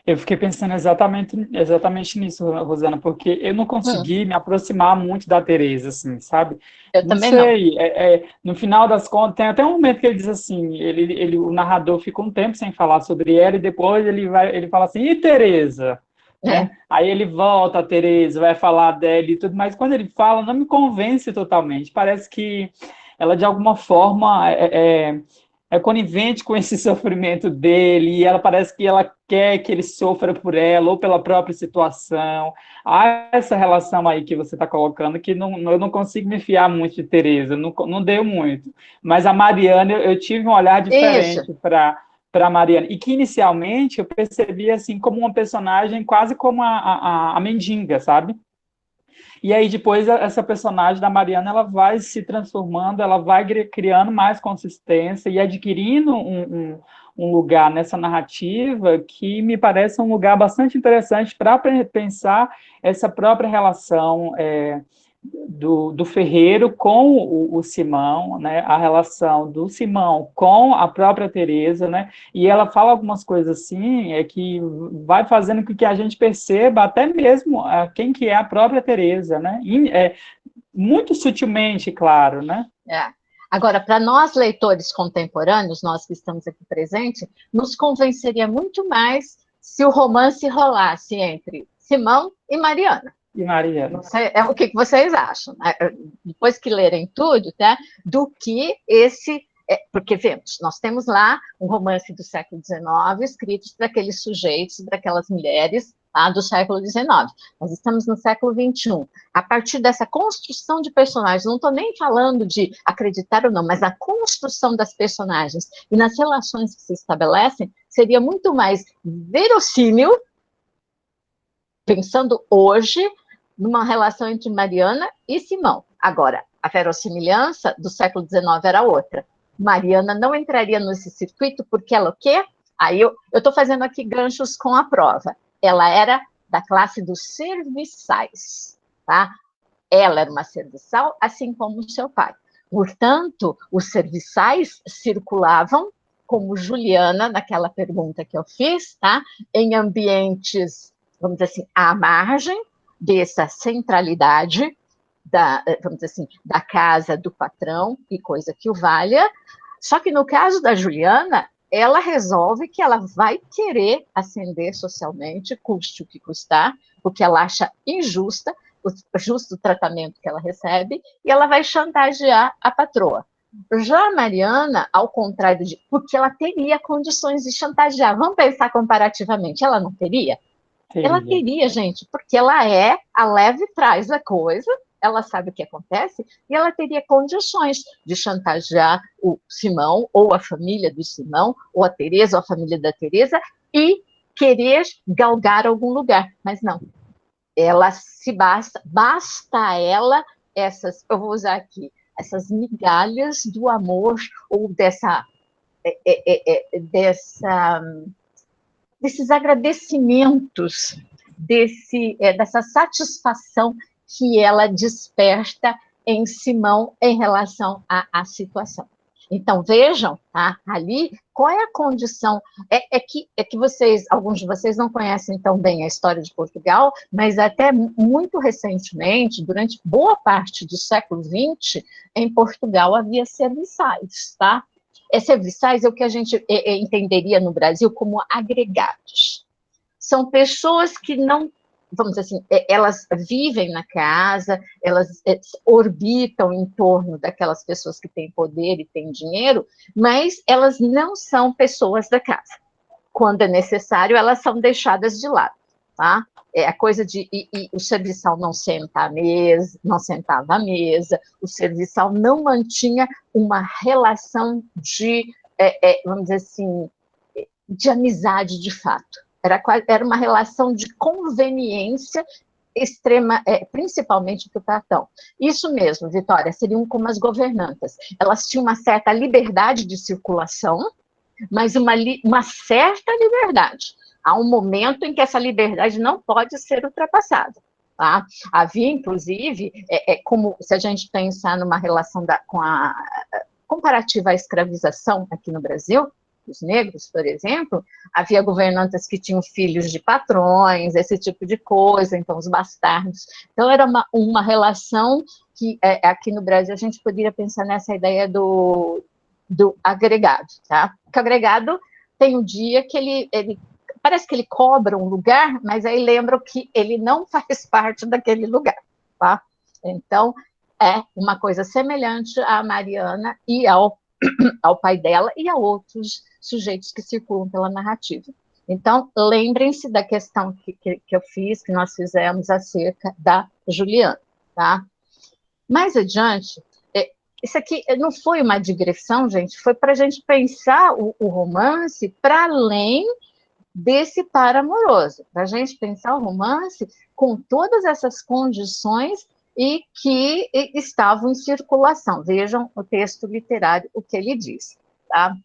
Speaker 2: Eu fiquei pensando exatamente nisso, Rosana, porque eu não consegui me aproximar muito da Teresa, assim, sabe?
Speaker 1: Eu
Speaker 2: Não
Speaker 1: também não.
Speaker 2: sei, no final das contas, tem até um momento que ele diz assim, o narrador fica um tempo sem falar sobre ela, e depois ele fala assim, e Teresa? Né? Aí ele volta a Teresa, vai falar dela e tudo, mas quando ele fala, não me convence totalmente, parece que ela, de alguma forma, é conivente com esse sofrimento dele, e ela parece que ela quer que ele sofra por ela, ou pela própria situação. Há essa relação aí que você está colocando, que eu não consigo me fiar muito de Teresa, não deu muito. Mas a Mariana, eu tive um olhar
Speaker 1: Isso.
Speaker 2: diferente para a Mariana, e que inicialmente eu percebi assim como uma personagem quase como a mendiga, sabe? E aí depois essa personagem da Mariana, ela vai se transformando, ela vai criando mais consistência e adquirindo um lugar nessa narrativa que me parece um lugar bastante interessante para pensar essa própria relação do Ferreiro com o Simão, né, a relação do Simão com a própria Teresa, né, e ela fala algumas coisas assim, que vai fazendo com que a gente perceba até mesmo quem que é a própria Teresa, né, muito sutilmente, claro, né.
Speaker 1: Agora, para nós leitores contemporâneos, nós que estamos aqui presentes, nos convenceria muito mais se o romance rolasse entre Simão e Mariana.
Speaker 2: E Mariana.
Speaker 1: Não sei, o que vocês acham, né? Depois que lerem tudo, tá? Do que esse... porque, vemos, nós temos lá um romance do século XIX, escrito para aqueles sujeitos, para aquelas mulheres, tá, do século XIX. Nós estamos no século XXI. A partir dessa construção de personagens, não estou nem falando de acreditar ou não, mas a construção das personagens e nas relações que se estabelecem, seria muito mais verossímil, pensando hoje, numa relação entre Mariana e Simão. Agora, a verossimilhança do século XIX era outra. Mariana não entraria nesse circuito porque ela o quê? Aí eu estou fazendo aqui ganchos com a prova. Ela era da classe dos serviçais, tá? Ela era uma serviçal, assim como o seu pai. Portanto, os serviçais circulavam, como Juliana, naquela pergunta que eu fiz, tá? Em ambientes, vamos dizer assim, à margem dessa centralidade vamos dizer assim, da casa do patrão e coisa que o valha. Só que no caso da Juliana, ela resolve que ela vai querer ascender socialmente, custe o que custar, porque ela acha injusta o justo tratamento que ela recebe, e ela vai chantagear a patroa. Já a Mariana, ao contrário de... Porque ela teria condições de chantagear. Vamos pensar comparativamente. Ela não teria? Ela teria, gente, porque ela é a leve trás da coisa, ela sabe o que acontece, e ela teria condições de chantagear o Simão, ou a família do Simão, ou a Teresa, ou a família da Teresa, e querer galgar algum lugar. Mas não. Ela se basta a ela essas, eu vou usar aqui, essas migalhas do amor, ou desses agradecimentos, dessa satisfação que ela desperta em Simão em relação à situação. Então, vejam, tá? Ali, qual é a condição? É que vocês, alguns de vocês não conhecem tão bem a história de Portugal, mas até muito recentemente, durante boa parte do século XX, em Portugal havia serviçais, tá? Serviçais é o que a gente entenderia no Brasil como agregados. São pessoas que não, vamos dizer assim, elas vivem na casa, elas orbitam em torno daquelas pessoas que têm poder e têm dinheiro, mas elas não são pessoas da casa. Quando é necessário, elas são deixadas de lado, tá? É a coisa de o serviçal não senta à mesa, não sentava à mesa, o serviçal não mantinha uma relação de, vamos dizer assim, de amizade de fato. Era uma relação de conveniência extrema, principalmente para o patrão. Isso mesmo, Vitória, seriam como as governantas. Elas tinham uma certa liberdade de circulação, mas uma certa liberdade. Há um momento em que essa liberdade não pode ser ultrapassada. Tá? Havia, inclusive, como se a gente pensar numa relação com a comparativa à escravização aqui no Brasil, os negros, por exemplo, havia governantas que tinham filhos de patrões, esse tipo de coisa, então os bastardos. Então era uma relação que aqui no Brasil a gente poderia pensar nessa ideia do agregado, tá? Porque o agregado tem um dia que ele parece que ele cobra um lugar, mas aí lembra que ele não faz parte daquele lugar, tá? Então, é uma coisa semelhante à Mariana e ao pai dela e a outros sujeitos que circulam pela narrativa. Então, lembrem-se da questão que eu fiz, que nós fizemos acerca da Juliana, tá? Mais adiante, isso aqui não foi uma digressão, gente, foi para a gente pensar o romance para além desse par amoroso, para a gente pensar o romance com todas essas condições e que estavam em circulação. Vejam o texto literário, o que ele diz. Tá?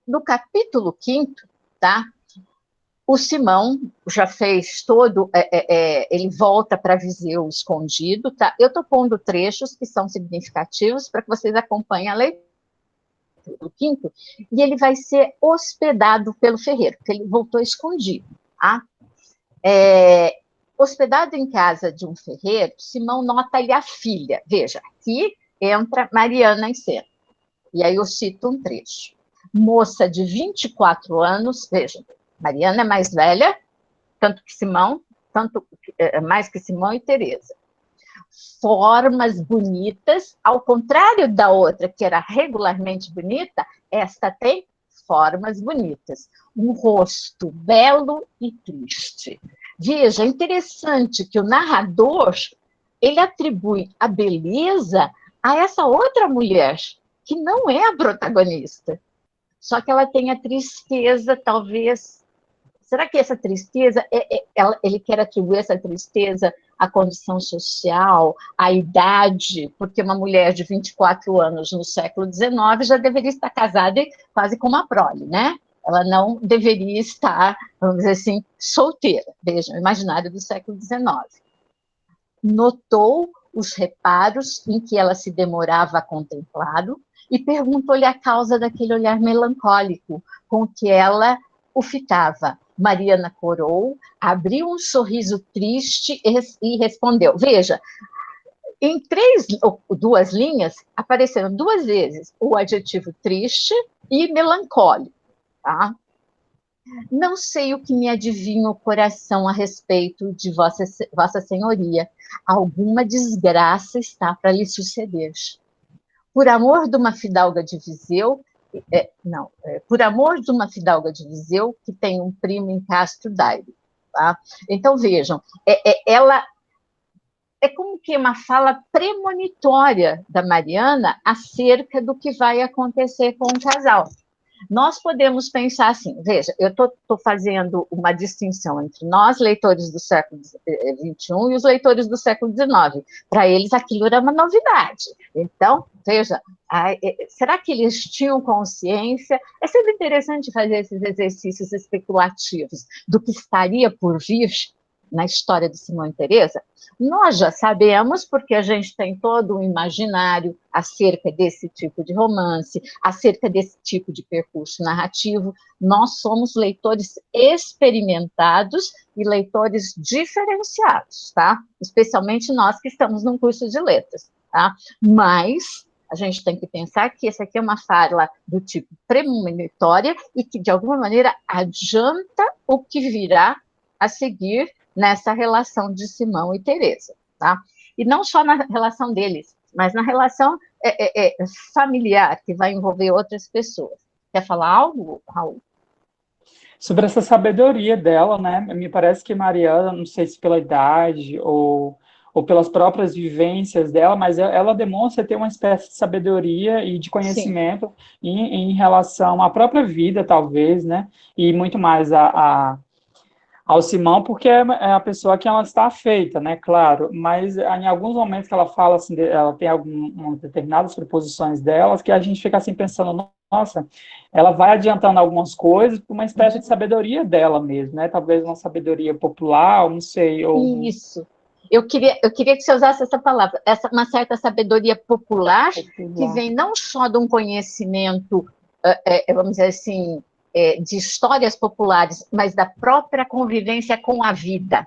Speaker 1: No capítulo 5º, tá? O Simão já fez todo, ele volta para Viseu escondido, tá? Eu estou pondo trechos que são significativos para que vocês acompanhem a leitura do 5º, e ele vai ser hospedado pelo ferreiro, porque ele voltou escondido, tá? Hospedado em casa de um ferreiro, Simão nota-lhe a filha. Veja, aqui entra Mariana em cena. E aí eu cito um trecho. Moça de 24 anos, veja, Mariana é mais velha, tanto mais que Simão e Teresa. Formas bonitas, ao contrário da outra, que era regularmente bonita, esta tem formas bonitas. Um rosto belo e triste. Veja, é interessante que o narrador, ele atribui a beleza a essa outra mulher, que não é a protagonista. Só que ela tem a tristeza, talvez. Será que essa tristeza, ele quer atribuir essa tristeza à condição social, à idade? Porque uma mulher de 24 anos no século XIX já deveria estar casada quase com uma prole, né? Ela não deveria estar, vamos dizer assim, solteira. Vejam, o imaginário do século XIX. Notou os reparos em que ela se demorava a contemplá-lo e perguntou-lhe a causa daquele olhar melancólico com que ela o fitava. Mariana corou, abriu um sorriso triste e respondeu. Veja, em 2 linhas, apareceram 2 vezes o adjetivo triste e melancólico. Tá? Não sei o que me adivinha o coração a respeito de vossa senhoria. Alguma desgraça está para lhe suceder. Por amor de uma fidalga de Viseu, por amor de uma fidalga de Viseu que tem um primo em Castro Daire. Tá? Então, vejam, ela é como que uma fala premonitória da Mariana acerca do que vai acontecer com o casal. Nós podemos pensar assim, veja, eu estou fazendo uma distinção entre nós, leitores do século XXI, e os leitores do século XIX. Para eles, aquilo era uma novidade. Então, veja, será que eles tinham consciência? É sempre interessante fazer esses exercícios especulativos do que estaria por vir, na história de Simão e Teresa? Nós já sabemos, porque a gente tem todo um imaginário acerca desse tipo de romance, acerca desse tipo de percurso narrativo. Nós somos leitores experimentados e leitores diferenciados, tá? Especialmente nós que estamos num curso de letras, tá? Mas a gente tem que pensar que essa aqui é uma fala do tipo premonitória e que, de alguma maneira, adianta o que virá a seguir nessa relação de Simão e Teresa, tá? E não só na relação deles, mas na relação familiar, que vai envolver outras pessoas. Quer falar algo, Raul?
Speaker 2: Sobre essa sabedoria dela, né? Me parece que Mariana, não sei se pela idade ou pelas próprias vivências dela, mas ela demonstra ter uma espécie de sabedoria e de
Speaker 1: Sim.
Speaker 2: conhecimento em relação à própria vida, talvez, né? E muito mais ao Simão, porque é a pessoa que ela está afeita, né? Claro, mas em alguns momentos que ela fala, assim, ela tem algumas determinadas proposições delas que a gente fica assim pensando, nossa, ela vai adiantando algumas coisas por uma espécie de sabedoria dela mesmo, né? Talvez uma sabedoria popular, não sei, ou...
Speaker 1: Isso. Eu queria que você usasse essa palavra, uma certa sabedoria popular, que
Speaker 2: popular.
Speaker 1: vem não só de um conhecimento, vamos dizer assim, de histórias populares, mas da própria convivência com a vida,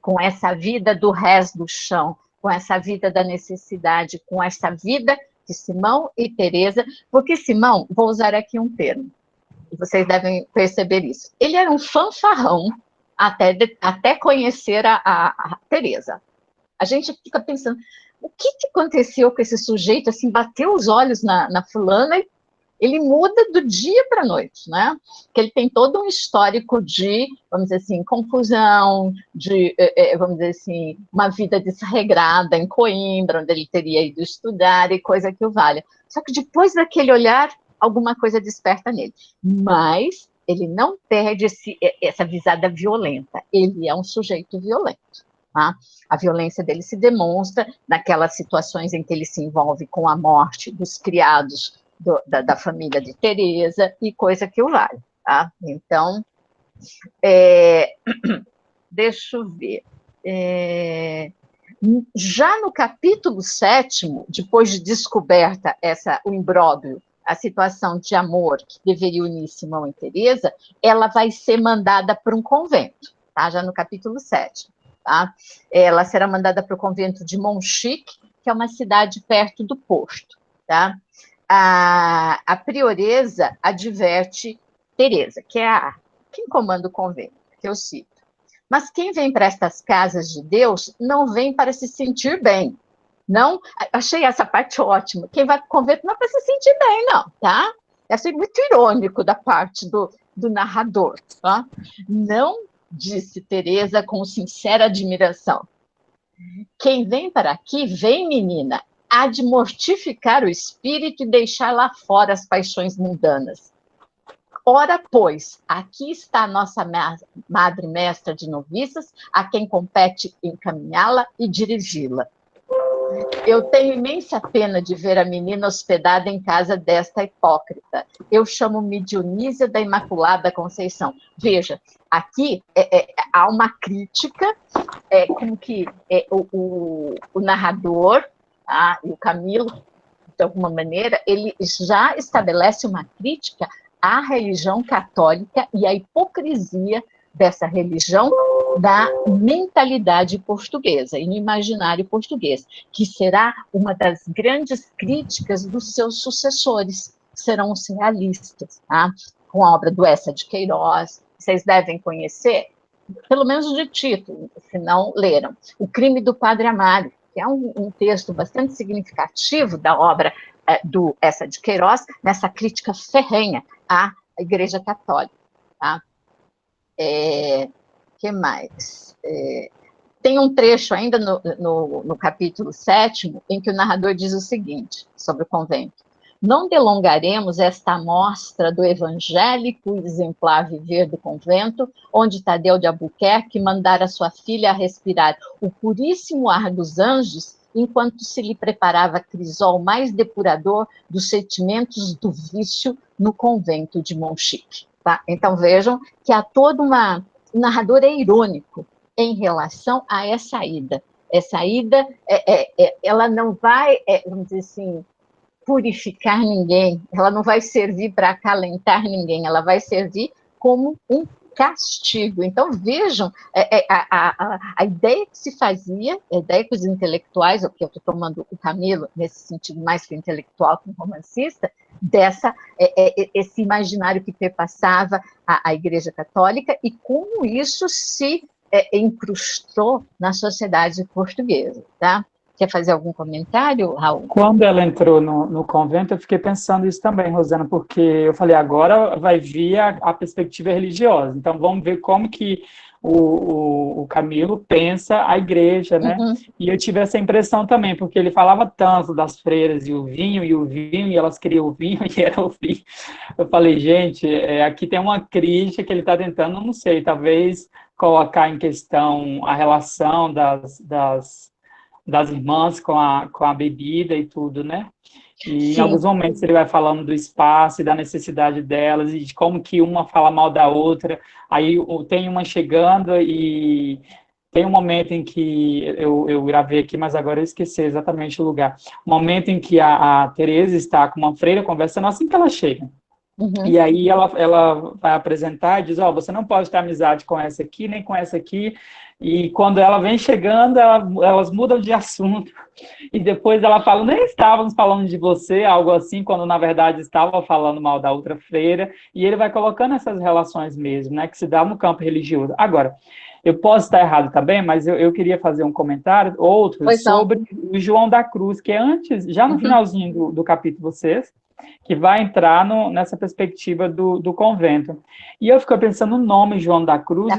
Speaker 1: com essa vida do rés do chão, com essa vida da necessidade, com essa vida de Simão e Teresa, porque Simão, vou usar aqui um termo, e vocês devem perceber isso, ele era um fanfarrão até conhecer a Teresa. A gente fica pensando, o que aconteceu com esse sujeito, assim, bateu os olhos na fulana e ele muda do dia para a noite, né? Que ele tem todo um histórico de, vamos dizer assim, confusão, de, vamos dizer assim, uma vida desregrada em Coimbra, onde ele teria ido estudar e coisa que o valha. Só que depois daquele olhar, alguma coisa desperta nele. Mas ele não perde essa visada violenta. Ele é um sujeito violento. Tá? A violência dele se demonstra naquelas situações em que ele se envolve com a morte dos criados da família de Teresa e coisa que o vale. Tá? Então, deixa eu ver. Já no capítulo 7º, depois de descoberta o imbróglio, a situação de amor que deveria unir Simão e Teresa, ela vai ser mandada para um convento, tá? Já no capítulo 7º. Tá? Ela será mandada para o convento de Monchique, que é uma cidade perto do Porto. Tá? A prioresa adverte Teresa, que é quem comanda o convento, que eu cito. Mas quem vem para estas casas de Deus não vem para se sentir bem. Não, achei essa parte ótima. Quem vai para o convento não é para se sentir bem, não, tá? Achei muito irônico da parte do narrador, tá? Não, disse Teresa com sincera admiração. Quem vem para aqui, vem, menina, há de mortificar o espírito e deixar lá fora as paixões mundanas. Ora, pois, aqui está a nossa madre mestra de noviças, a quem compete encaminhá-la e dirigi-la. Eu tenho imensa pena de ver a menina hospedada em casa desta hipócrita. Eu chamo-me Dionísia da Imaculada Conceição. Veja, aqui há uma crítica, como que o narrador, tá, e o Camilo, de alguma maneira, ele já estabelece uma crítica à religião católica e à hipocrisia dessa religião da mentalidade portuguesa e no imaginário português, que será uma das grandes críticas dos seus sucessores, que serão os realistas, tá? Com a obra do Eça de Queiroz, vocês devem conhecer, pelo menos de título, se não leram, O Crime do Padre Amário, que é um texto bastante significativo da obra do Eça de Queiroz, nessa crítica ferrenha à Igreja Católica. Tá? Que mais? Tem um trecho ainda no capítulo 7º, em que o narrador diz o seguinte, sobre o convento. Não delongaremos esta amostra do evangélico exemplar viver do convento, onde Tadeu de Albuquerque mandara sua filha respirar o puríssimo ar dos anjos, enquanto se lhe preparava crisol mais depurador dos sentimentos do vício no convento de Monchique. Tá? Então vejam que há toda uma... O narrador é irônico, em relação a essa ida. Essa ida, ela não vai, vamos dizer assim, purificar ninguém, ela não vai servir para acalentar ninguém, ela vai servir como um castigo. Então, vejam, a ideia que se fazia, a ideia que os intelectuais, que eu estou tomando o Camilo, nesse sentido mais que intelectual que romancista, esse imaginário que perpassava a Igreja Católica e como isso se incrustou na sociedade portuguesa, tá? Quer fazer algum comentário, Raul?
Speaker 2: Quando ela entrou no convento, eu fiquei pensando isso também, Rosana, porque eu falei, agora vai vir a perspectiva religiosa. Então, vamos ver como que o Camilo pensa a igreja, né?
Speaker 1: Uhum.
Speaker 2: E eu tive essa impressão também, porque ele falava tanto das freiras e o vinho, e elas queriam o vinho, e era o vinho. Eu falei, gente, aqui tem uma crítica que ele está tentando, não sei, talvez colocar em questão a relação das irmãs com a bebida e tudo, né? E em
Speaker 1: Sim.
Speaker 2: alguns momentos ele vai falando do espaço e da necessidade delas e de como que uma fala mal da outra. Aí tem uma chegando e tem um momento em que eu gravei aqui, mas agora eu esqueci exatamente o lugar. Um momento em que a Tereza está com uma freira conversando assim que ela chega.
Speaker 1: Uhum.
Speaker 2: E aí ela vai apresentar e diz, você não pode ter amizade com essa aqui, nem com essa aqui. E quando ela vem chegando, elas mudam de assunto. E depois ela fala, nem estávamos falando de você, algo assim, quando na verdade estava falando mal da outra freira. E ele vai colocando essas relações mesmo, né, que se dá no campo religioso. Agora, eu posso estar errado também, mas eu queria fazer um comentário, outro, sobre o João da Cruz, que é antes, já no finalzinho do capítulo 6, que vai entrar nessa perspectiva do convento. E eu fico pensando no nome João da Cruz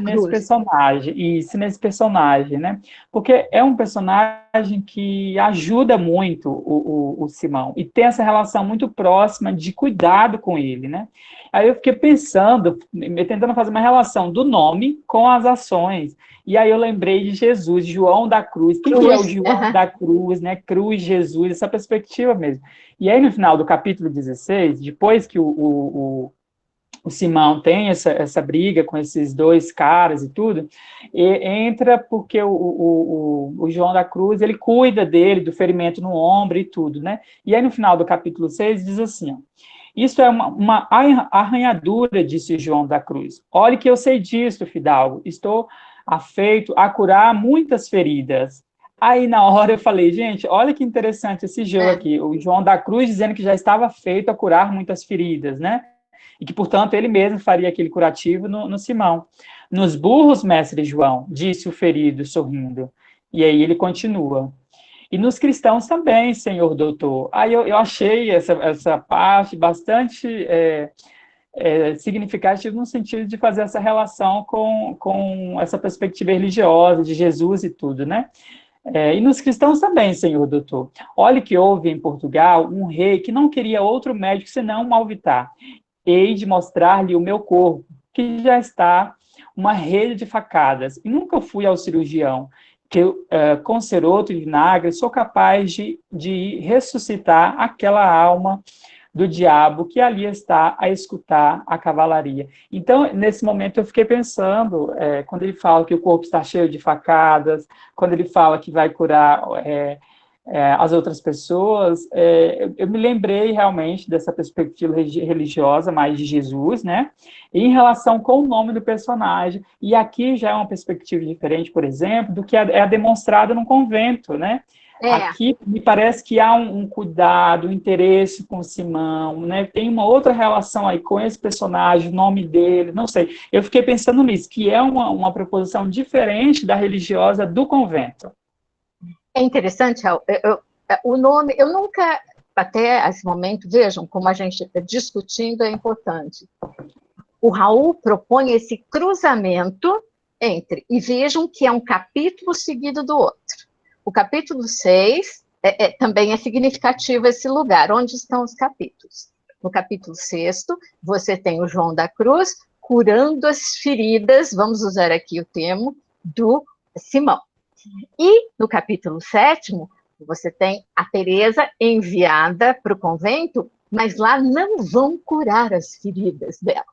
Speaker 2: nesse personagem, né? Porque é um personagem que ajuda muito o Simão, e tem essa relação muito próxima de cuidado com ele, né? Aí eu fiquei pensando, tentando fazer uma relação do nome com as ações, e aí eu lembrei de Jesus, João da Cruz. Quem que é o João da Cruz, né? Cruz, Jesus, essa perspectiva mesmo. E aí, no final do capítulo 16, depois que o Simão tem essa briga com esses dois caras e tudo, entra porque o João da Cruz, ele cuida dele, do ferimento no ombro e tudo, né? E aí, no final do capítulo 6, diz assim, ó, isso é uma arranhadura, disse João da Cruz. Olhe que eu sei disso, Fidalgo. Estou afeito a curar muitas feridas. Aí, na hora, eu falei, gente, olha que interessante esse jogo aqui. O João da Cruz dizendo que já estava feito a curar muitas feridas, né? E que, portanto, ele mesmo faria aquele curativo no Simão. Nos burros, mestre João, disse o ferido, sorrindo. E aí ele continua. E nos cristãos também, senhor doutor. Aí eu achei essa parte bastante significativa no sentido de fazer essa relação com essa perspectiva religiosa de Jesus e tudo, né? E nos cristãos também, senhor doutor. Olhe que houve em Portugal um rei que não queria outro médico senão um Malvitar. Hei de mostrar-lhe o meu corpo, que já está uma rede de facadas. E nunca fui ao cirurgião, que com ceroto e vinagre sou capaz de ressuscitar aquela alma do diabo que ali está a escutar a cavalaria. Então, nesse momento, eu fiquei pensando, quando ele fala que o corpo está cheio de facadas, quando ele fala que vai curar as outras pessoas, eu me lembrei realmente dessa perspectiva religiosa mais de Jesus, né? Em relação com o nome do personagem. E aqui já é uma perspectiva diferente, por exemplo, do que é demonstrada no convento, né? Aqui me parece que há um cuidado, um interesse com o Simão, né? Tem uma outra relação aí com esse personagem, o nome dele, não sei. Eu fiquei pensando nisso, que é uma proposição diferente da religiosa do convento.
Speaker 1: É interessante, Raul. O nome, eu nunca, até esse momento, vejam como a gente está discutindo, é importante. O Raul propõe esse cruzamento e vejam que é um capítulo seguido do outro. O capítulo 6 também é significativo esse lugar, onde estão os capítulos. No capítulo 6, você tem o João da Cruz curando as feridas, vamos usar aqui o termo, do Simão. E no capítulo 7, você tem a Teresa enviada para o convento, mas lá não vão curar as feridas dela.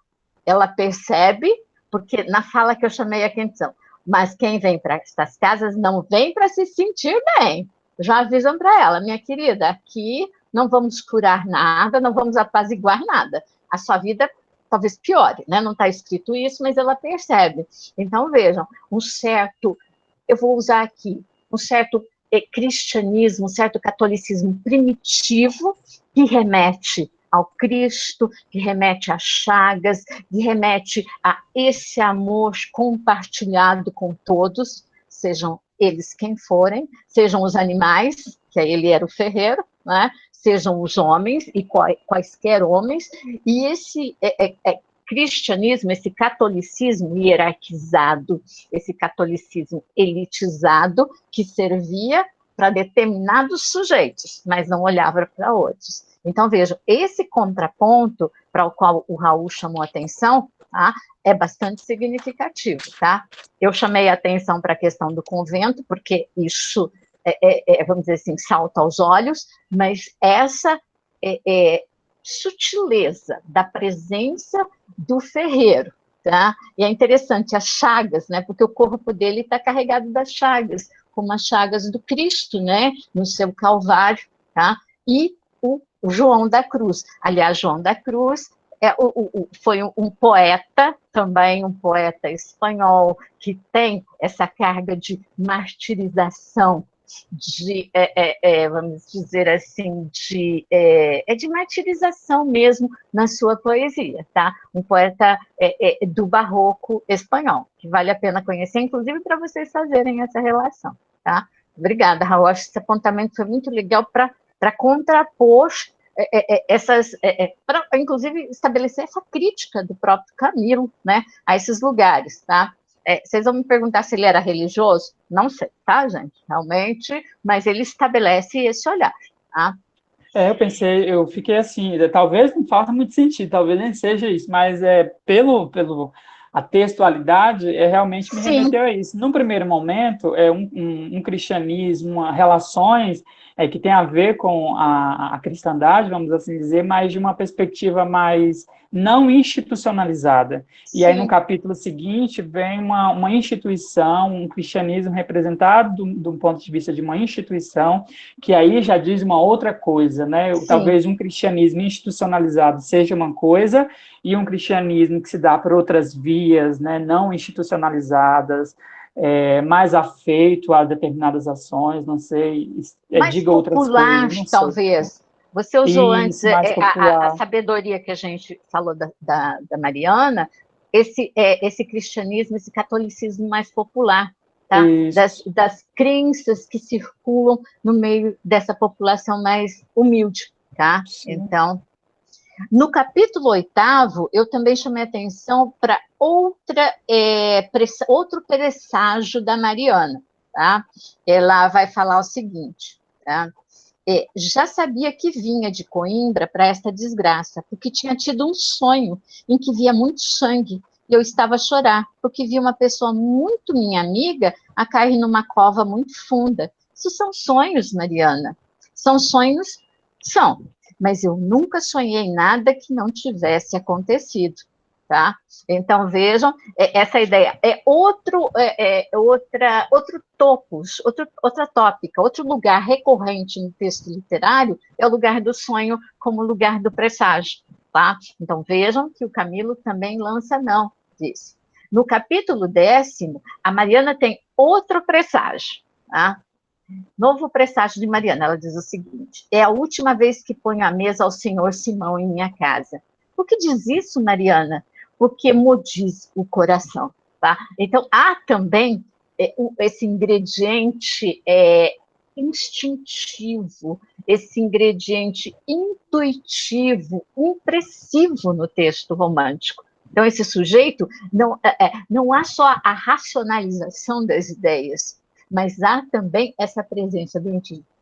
Speaker 1: Ela percebe, porque na fala que eu chamei a atenção, Mas quem vem para essas casas não vem para se sentir bem. Já avisam para ela, minha querida, aqui não vamos curar nada, não vamos apaziguar nada. A sua vida talvez piore, né? Não está escrito isso, mas ela percebe. Então, vejam, um certo, eu vou usar aqui, um certo cristianismo, um certo catolicismo primitivo que remete ao Cristo, que remete a chagas, que remete a esse amor compartilhado com todos, sejam eles quem forem, sejam os animais, que ele era o ferreiro, né? Sejam os homens e quaisquer homens, e esse cristianismo, esse catolicismo hierarquizado, esse catolicismo elitizado, que servia para determinados sujeitos, mas não olhava para outros. Então, vejam, esse contraponto para o qual o Raul chamou atenção, tá, é bastante significativo. Tá? Eu chamei a atenção para a questão do convento, porque isso, vamos dizer assim, salta aos olhos, mas essa sutileza da presença do ferreiro, tá? E é interessante, as chagas, né? Porque o corpo dele está carregado das chagas, como as chagas do Cristo, né? No seu Calvário, tá? E o João da Cruz. Aliás, João da Cruz foi um poeta, também um poeta espanhol, que tem essa carga de martirização, vamos dizer assim, de martirização mesmo na sua poesia, tá? Um poeta do barroco espanhol, que vale a pena conhecer, inclusive para vocês fazerem essa relação, tá? Obrigada, Raul, acho que esse apontamento foi muito legal para contrapor para, inclusive, estabelecer essa crítica do próprio Camilo, né, a esses lugares, tá? Vocês vão me perguntar se ele era religioso? Não sei, tá, gente? Realmente, mas ele estabelece esse olhar, tá?
Speaker 2: Eu fiquei assim, talvez não faça muito sentido, talvez nem seja isso, mas a textualidade realmente me remeteu a isso. Num primeiro momento, um cristianismo, relações que tem a ver com a cristandade, vamos assim dizer, mas de uma perspectiva mais não institucionalizada. Sim. E aí, no capítulo seguinte, vem uma instituição, um cristianismo representado do ponto de vista de uma instituição, que aí já diz uma outra coisa, né? Sim. Talvez um cristianismo institucionalizado seja uma coisa, e um cristianismo que se dá por outras vias, né, não institucionalizadas, mais afeito a determinadas ações, não sei, diga outras coisas, não sei.
Speaker 1: Talvez. Você usou antes a sabedoria que a gente falou da Mariana, esse cristianismo, esse catolicismo mais popular, tá? Das crenças que circulam no meio dessa população mais humilde, tá? Sim. Então, no capítulo 8º, eu também chamei atenção para outro presságio da Mariana, tá? Ela vai falar o seguinte, tá? Já sabia que vinha de Coimbra para esta desgraça, porque tinha tido um sonho em que via muito sangue, e eu estava a chorar, porque vi uma pessoa muito minha amiga a cair numa cova muito funda. Isso são sonhos, Mariana. São sonhos? São. Mas eu nunca sonhei nada que não tivesse acontecido, tá? Então, vejam, essa ideia outro topos, outra tópica, outro lugar recorrente no texto literário é o lugar do sonho como lugar do presságio, tá? Então, vejam que o Camilo também lança não disso. No capítulo 10º, a Mariana tem outro presságio, tá? Novo presságio de Mariana, ela diz o seguinte: é a última vez que ponho a mesa ao senhor Simão em minha casa. Por que diz isso, Mariana? Porque modiz o coração, tá? Então, há também esse ingrediente instintivo, esse ingrediente intuitivo, impressivo no texto romântico. Então, esse sujeito, não há só a racionalização das ideias, mas há também essa presença do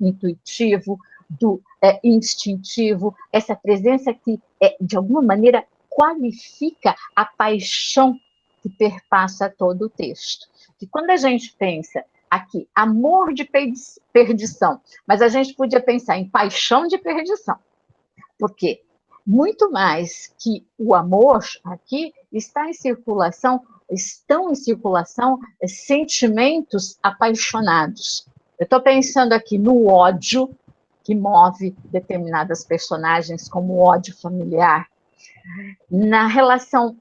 Speaker 1: intuitivo, do instintivo, essa presença que, de alguma maneira, qualifica a paixão que perpassa todo o texto. E quando a gente pensa aqui, amor de perdição, mas a gente podia pensar em paixão de perdição, porque muito mais que o amor aqui está em circulação estão em circulação sentimentos apaixonados. Eu estou pensando aqui no ódio que move determinadas personagens, como o ódio familiar, na relação,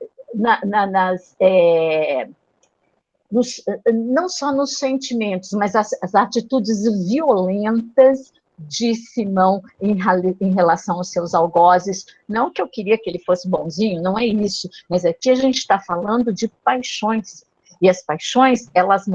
Speaker 1: não só nos sentimentos, mas as atitudes violentas de Simão em relação aos seus algozes. Não que eu queria que ele fosse bonzinho, não é isso, mas aqui a gente está falando de paixões, e as paixões, elas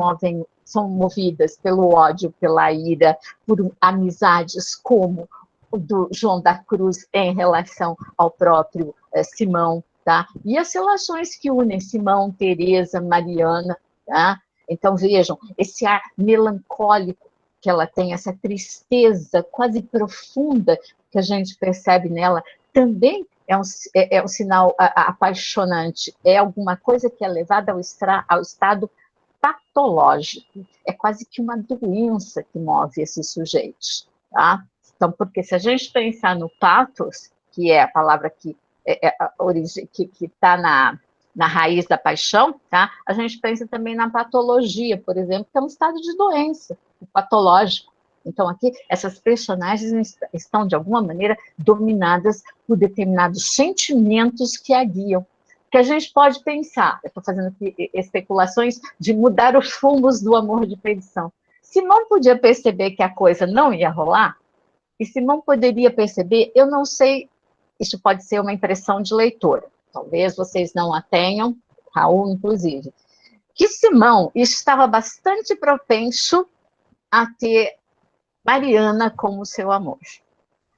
Speaker 1: são movidas pelo ódio, pela ira, por amizades como o do João da Cruz em relação ao próprio Simão, tá? E as relações que unem Simão, Teresa, Mariana, tá? Então, vejam, esse ar melancólico que ela tem, essa tristeza quase profunda que a gente percebe nela, também é um sinal apaixonante, é alguma coisa que é levada ao estado patológico, é quase que uma doença que move esses sujeitos, tá? Então, porque se a gente pensar no pathos, que é a palavra que está na raiz da paixão, tá? A gente pensa também na patologia, por exemplo, que é um estado de doença, patológico. Então, aqui, essas personagens estão, de alguma maneira, dominadas por determinados sentimentos que a guiam. Que a gente pode pensar, eu estou fazendo aqui especulações de mudar os rumos do amor de perdição. Simão podia perceber que a coisa não ia rolar, e Simão poderia perceber, eu não sei, isso pode ser uma impressão de leitora, talvez vocês não a tenham, Raul, inclusive, que Simão estava bastante propenso a ter Mariana como seu amor.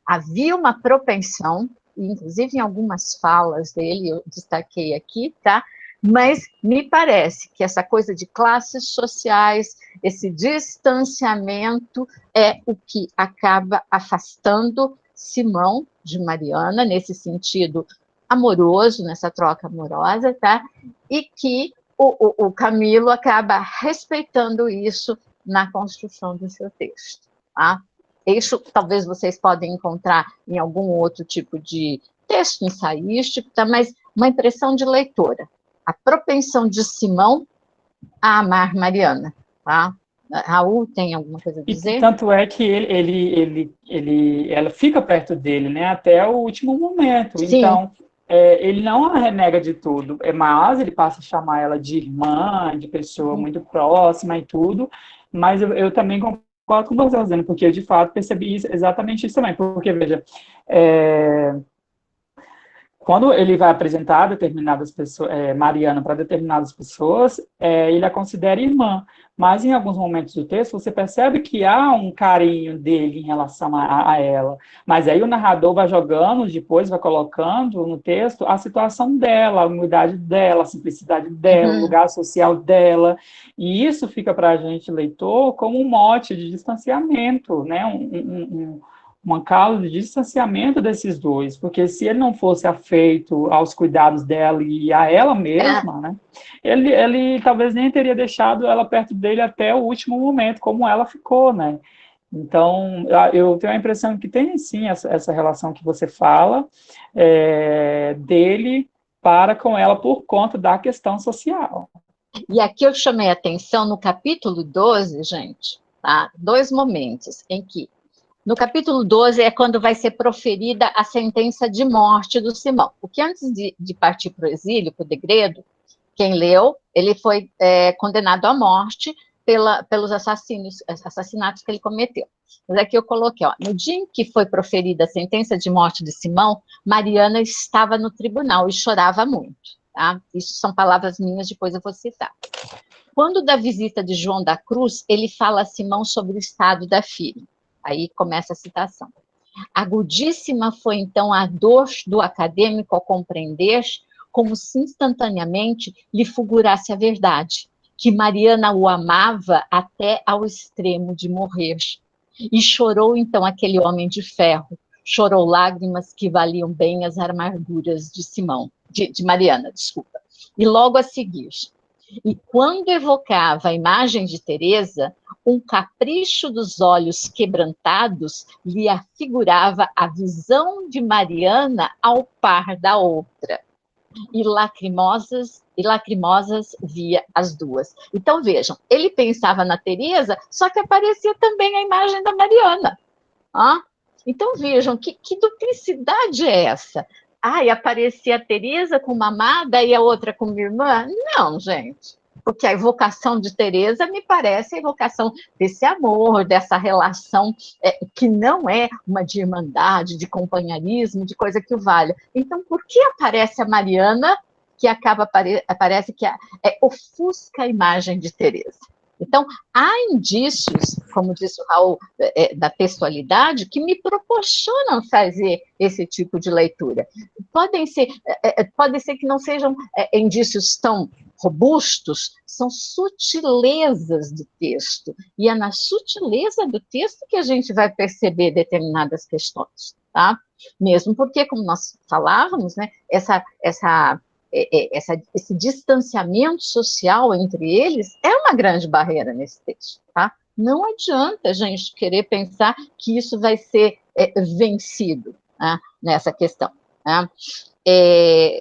Speaker 1: Havia uma propensão, inclusive em algumas falas dele, eu destaquei aqui, tá? Mas me parece que essa coisa de classes sociais, esse distanciamento é o que acaba afastando Simão de Mariana, nesse sentido amoroso, nessa troca amorosa, tá? E que o Camilo acaba respeitando isso na construção do seu texto, tá? Isso talvez vocês podem encontrar em algum outro tipo de texto ensaístico, tá? Mas uma impressão de leitora. A propensão de Simão a amar Mariana, tá? Raul, tem alguma coisa a
Speaker 2: E
Speaker 1: dizer?
Speaker 2: tanto é que ela fica perto dele, né, até o último momento.
Speaker 1: Sim.
Speaker 2: Então, ele não a renega de tudo, mas ele passa a chamar ela de irmã, de pessoa muito próxima e tudo. Mas eu também concordo com você, Rosana, porque eu, de fato, percebi exatamente isso também. Porque, veja, quando ele vai apresentar determinadas pessoas, Mariana para determinadas pessoas, ele a considera irmã. Mas em alguns momentos do texto você percebe que há um carinho dele em relação a ela. Mas aí o narrador vai jogando, depois vai colocando no texto a situação dela, a humildade dela, a simplicidade dela, o lugar social dela. E isso fica para a gente, leitor, como um mote de distanciamento, né? Uma causa de distanciamento desses dois, porque se ele não fosse afeito aos cuidados dela e a ela mesma, né, ele talvez nem teria deixado ela perto dele até o último momento, como ela ficou, né? Então, eu tenho a impressão que tem, sim, essa relação que você fala, dele para com ela por conta da questão social.
Speaker 1: E aqui eu chamei a atenção no capítulo 12, gente, tá? Dois momentos em que no capítulo 12 é quando vai ser proferida a sentença de morte do Simão. Porque antes de partir para o exílio, para o degredo, quem leu, ele foi condenado à morte pelos assassinatos que ele cometeu. Mas aqui eu coloquei, ó, no dia em que foi proferida a sentença de morte de Simão, Mariana estava no tribunal e chorava muito. Tá? Isso são palavras minhas, depois eu vou citar. Quando da visita de João da Cruz, ele fala a Simão sobre o estado da filha. Aí começa a citação. Agudíssima foi então a dor do acadêmico ao compreender, como se instantaneamente lhe fulgurasse a verdade, que Mariana o amava até ao extremo de morrer. E chorou então aquele homem de ferro, chorou lágrimas que valiam bem as amarguras de Simão, de Mariana, desculpa. E logo a seguir, e quando evocava a imagem de Teresa, um capricho dos olhos quebrantados lhe afigurava a visão de Mariana ao par da outra. E lacrimosas e Lacrimosas via as duas. Então, vejam, ele pensava na Teresa, só que aparecia também a imagem da Mariana. Ah? Então, vejam, que duplicidade é essa? E aparecia a Teresa com uma amada e a outra com uma irmã? Não, gente. Porque a evocação de Teresa me parece a evocação desse amor, dessa relação que não é uma de irmandade, de companheirismo, de coisa que o valha. Então, por que aparece a Mariana, que aparece que ofusca a imagem de Teresa? Então, há indícios, como disse o Raul, da textualidade, que me proporcionam fazer esse tipo de leitura. Pode ser que não sejam indícios tão robustos, são sutilezas do texto. E é na sutileza do texto que a gente vai perceber determinadas questões, tá? Mesmo porque, como nós falávamos, né, esse distanciamento social entre eles é uma grande barreira nesse texto, tá? Não adianta a gente querer pensar que isso vai ser vencido, né, nessa questão. Né?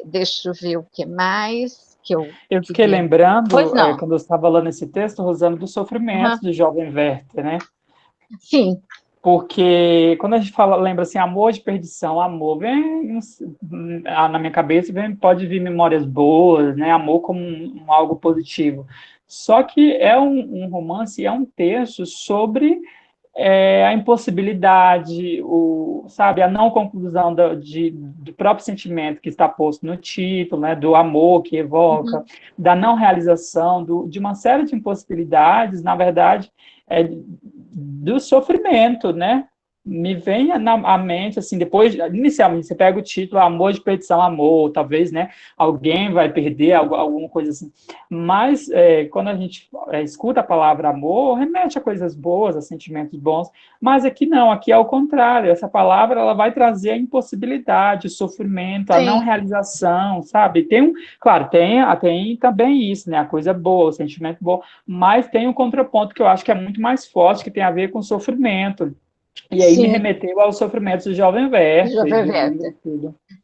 Speaker 1: Deixa eu ver o que mais que eu
Speaker 2: fiquei
Speaker 1: queria...
Speaker 2: lembrando,
Speaker 1: não.
Speaker 2: quando eu estava lendo esse texto, Rosana, do sofrimento do jovem Werther, né?
Speaker 1: Sim.
Speaker 2: Porque quando a gente lembra assim, amor de perdição, amor, vem na minha cabeça, pode vir memórias boas, né? Amor como algo positivo. Só que é um romance, é um texto sobre a impossibilidade, sabe, a não conclusão do próprio sentimento que está posto no título, né, do amor que evoca, da não realização, de uma série de impossibilidades, na verdade, do sofrimento, né? Me vem à mente, assim, depois, inicialmente, você pega o título, amor de perdição, amor, talvez, né, alguém vai perder alguma coisa assim, mas quando a gente escuta a palavra amor, remete a coisas boas, a sentimentos bons, mas aqui não, aqui é o contrário, essa palavra, ela vai trazer a impossibilidade, o sofrimento, a não realização, sabe? Claro, tem também isso, né, a coisa boa, o sentimento bom, mas tem um contraponto que eu acho que é muito mais forte, que tem a ver com o sofrimento. E aí me remeteu aos sofrimentos do jovem Werther,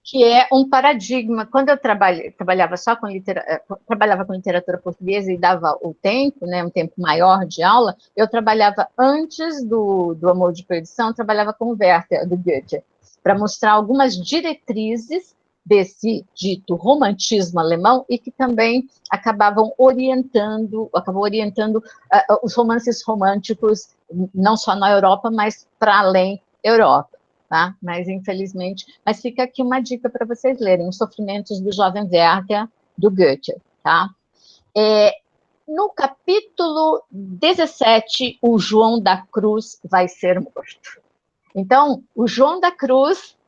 Speaker 1: que é um paradigma. Quando eu trabalhava só trabalhava com literatura portuguesa e dava o tempo, né, um tempo maior de aula, eu trabalhava antes do Amor de Perdição, trabalhava com o Werther, do Goethe, para mostrar algumas diretrizes desse dito romantismo alemão e que também acabou orientando os romances românticos, não só na Europa, mas para além Europa. Tá? Mas, infelizmente... Mas fica aqui uma dica para vocês lerem, Os Sofrimentos do Jovem Werther, do Goethe. Tá? No capítulo 17, o João da Cruz vai ser morto. Então, o João da Cruz...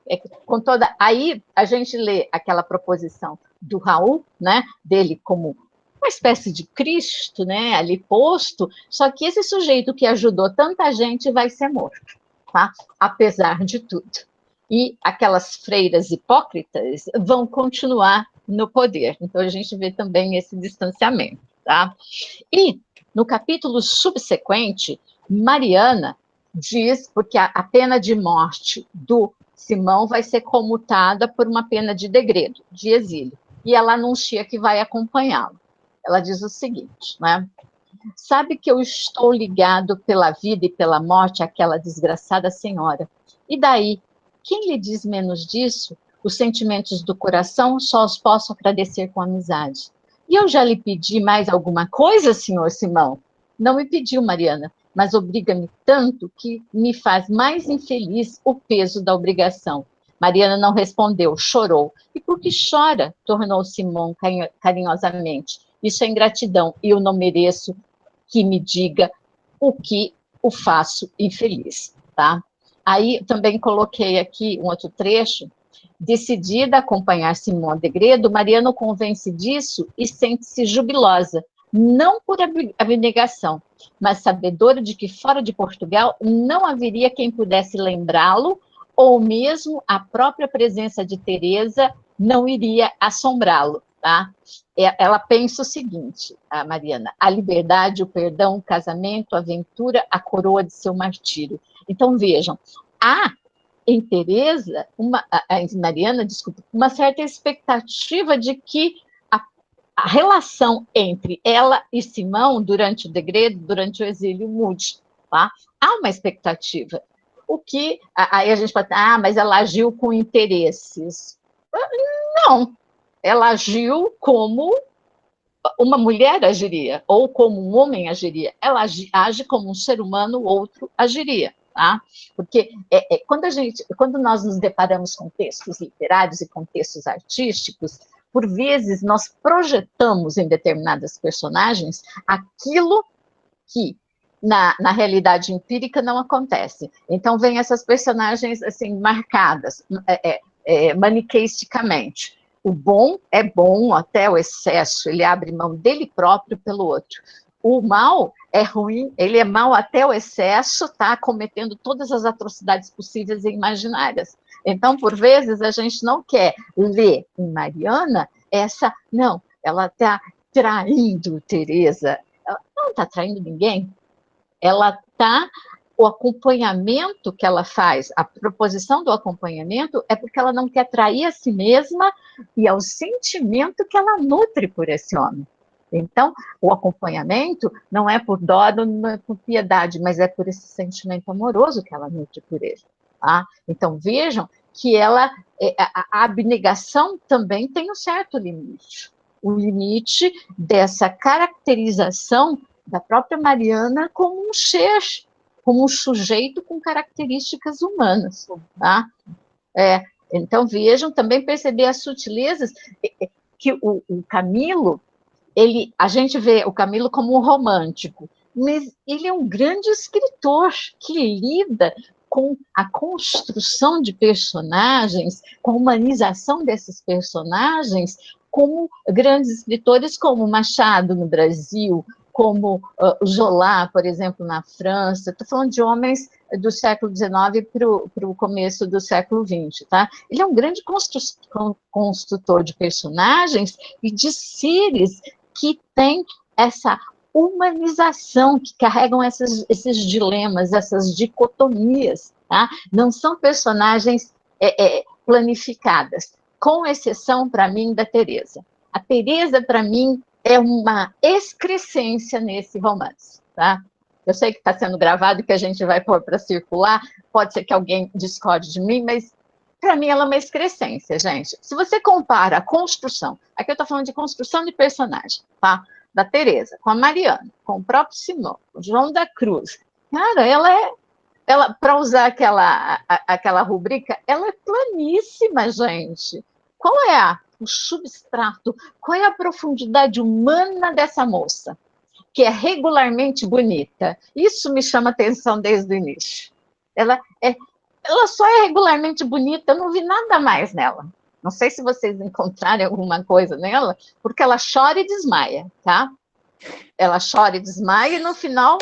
Speaker 1: Aí a gente lê aquela proposição do Raul, né, dele como uma espécie de Cristo, né, ali posto, só que esse sujeito que ajudou tanta gente vai ser morto. Tá? Apesar de tudo. E aquelas freiras hipócritas vão continuar no poder. Então, a gente vê também esse distanciamento. Tá? E, no capítulo subsequente, Mariana diz, porque a pena de morte do Simão vai ser comutada por uma pena de degredo, de exílio. E ela anuncia que vai acompanhá-lo. Ela diz o seguinte, né? Sabe que eu estou ligado pela vida e pela morte àquela desgraçada senhora. E daí? Quem lhe diz menos disso? Os sentimentos do coração só os posso agradecer com amizade. E eu já lhe pedi mais alguma coisa, senhor Simão? Não me pediu, Mariana, mas obriga-me tanto que me faz mais infeliz o peso da obrigação. Mariana não respondeu, chorou. E por que chora? Tornou Simão carinhosamente. Isso é ingratidão e eu não mereço que me diga o que o faço infeliz, tá? Aí também coloquei aqui um outro trecho. Decidida a acompanhar Simão Degredo, Mariana o convence disso e sente-se jubilosa, não por abnegação, mas sabedora de que fora de Portugal não haveria quem pudesse lembrá-lo, ou mesmo a própria presença de Teresa não iria assombrá-lo. Tá? Ela pensa o seguinte, a Mariana, a liberdade, o perdão, o casamento, a aventura, a coroa de seu martírio. Então, vejam, há em Teresa, em Mariana, desculpa, uma certa expectativa de que a relação entre ela e Simão durante o degredo, durante o exílio, mude. Tá? Há uma expectativa. O que, aí a gente pode dizer, mas ela agiu com interesses. Não, ela agiu como uma mulher agiria, ou como um homem agiria. Ela age como um ser humano, outro agiria. Tá? Porque quando nós nos deparamos com textos literários e com textos artísticos, por vezes nós projetamos em determinadas personagens aquilo que na realidade empírica não acontece. Então, vem essas personagens assim marcadas maniqueisticamente. O bom é bom até o excesso, ele abre mão dele próprio pelo outro. O mal é ruim, ele é mau até o excesso, tá cometendo todas as atrocidades possíveis e imaginárias. Então, por vezes, a gente não quer ler em Mariana não, ela está traindo Teresa. Ela não está traindo ninguém. Ela está o acompanhamento que ela faz, a proposição do acompanhamento é porque ela não quer trair a si mesma e ao sentimento que ela nutre por esse homem. Então, o acompanhamento não é por dó, não é por piedade, mas é por esse sentimento amoroso que ela nutre por ele. Tá? Então, vejam que a abnegação também tem um certo limite. O limite dessa caracterização da própria Mariana como um ser, como um sujeito com características humanas. Tá? Então, vejam, também perceber as sutilezas, que o Camilo, a gente vê o Camilo como um romântico, mas ele é um grande escritor que lida com a construção de personagens, com a humanização desses personagens, como grandes escritores como Machado no Brasil, como Zola, por exemplo, na França. Estou falando de homens do século XIX para o começo do século XX. Tá? Ele é um grande construtor de personagens e de seres que têm essa humanização, que carregam esses dilemas, essas dicotomias. Tá? Não são personagens planificadas, com exceção, para mim, da Teresa. A Teresa, para mim, é uma excrescência nesse romance. Tá? Eu sei que está sendo gravado e que a gente vai pôr para circular, pode ser que alguém discorde de mim, mas para mim ela é uma excrescência, gente. Se você compara a construção, aqui eu estou falando de construção de personagem, tá? Da Teresa, com a Mariana, com o próprio Simão, com o João da Cruz. Cara, ela para usar aquela rubrica, ela é planíssima, gente. Qual é o substrato, qual é a profundidade humana dessa moça? Que é regularmente bonita. Isso me chama atenção desde o início. Ela só é regularmente bonita, eu não vi nada mais nela. Não sei se vocês encontrarem alguma coisa nela, porque ela chora e desmaia, tá? Ela chora e desmaia e no final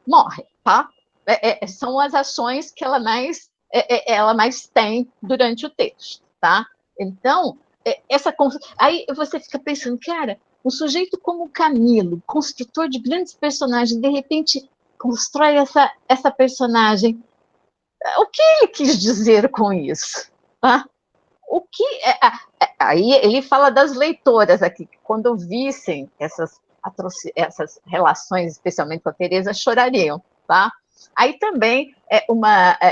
Speaker 1: morre, tá? São as ações que ela mais tem durante o texto, tá? Então, aí você fica pensando, cara, um sujeito como Camilo, construtor de grandes personagens, de repente constrói essa personagem. O que ele quis dizer com isso? Tá? Aí ele fala das leitoras aqui, que quando vissem essas relações, especialmente com a Teresa, chorariam. Tá? Aí também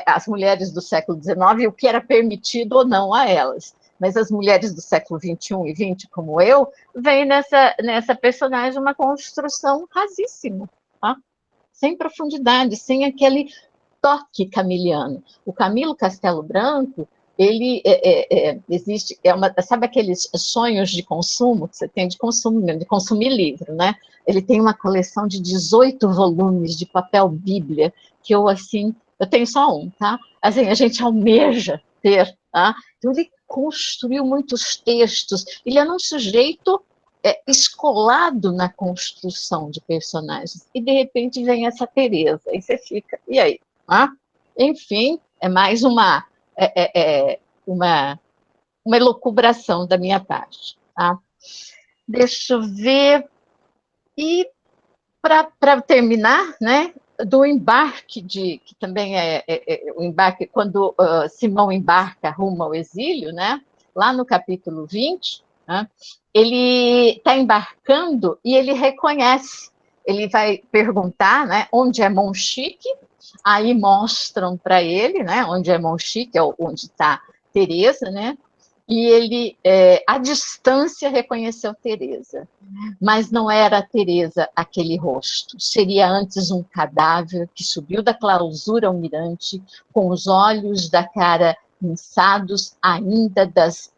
Speaker 1: as mulheres do século XIX, o que era permitido ou não a elas. Mas as mulheres do século XXI e XX, como eu, veem nessa personagem uma construção rasíssima, tá? Sem profundidade, sem aquele toque camiliano. O Camilo Castelo Branco, ele existe, sabe aqueles sonhos de consumo que você tem de consumir livro, né? Ele tem uma coleção de 18 volumes de papel bíblia, que eu tenho só um, tá? Assim, a gente almeja ter, tá? Então, ele construiu muitos textos, ele era um sujeito escolado na construção de personagens, e de repente vem essa Teresa, e você fica, e aí? Ah? Enfim, é mais uma elucubração da minha parte. Tá? Deixa eu ver. E para terminar, né, do embarque que também o embarque, quando Simão embarca rumo ao exílio, né, lá no capítulo 20, né? Ele está embarcando e ele reconhece. Ele vai perguntar, né, onde é Monchique, aí mostram para ele, né, onde é Monchique, é onde está Teresa, né? E ele, à distância, reconheceu Teresa. Mas não era a Teresa aquele rosto. Seria antes um cadáver que subiu da clausura almirante, com os olhos da cara inçados ainda das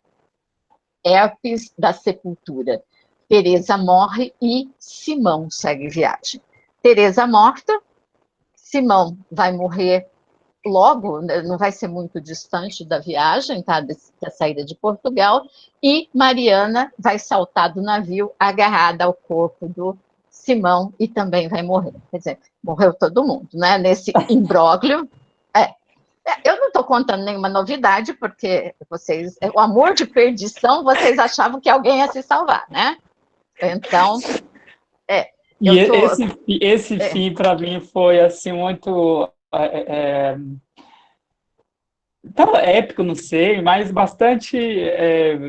Speaker 1: herpes da sepultura. Teresa morre e Simão segue viagem. Teresa morta, Simão vai morrer logo, não vai ser muito distante da viagem, tá? Da saída de Portugal, e Mariana vai saltar do navio agarrada ao corpo do Simão e também vai morrer. Quer dizer, morreu todo mundo, né? Nesse imbróglio. Eu não estou contando nenhuma novidade, porque vocês, o amor de perdição, vocês achavam que alguém ia se salvar, né? Então,
Speaker 2: E esse fim, para mim, foi assim, muito tão épico, não sei, mas bastante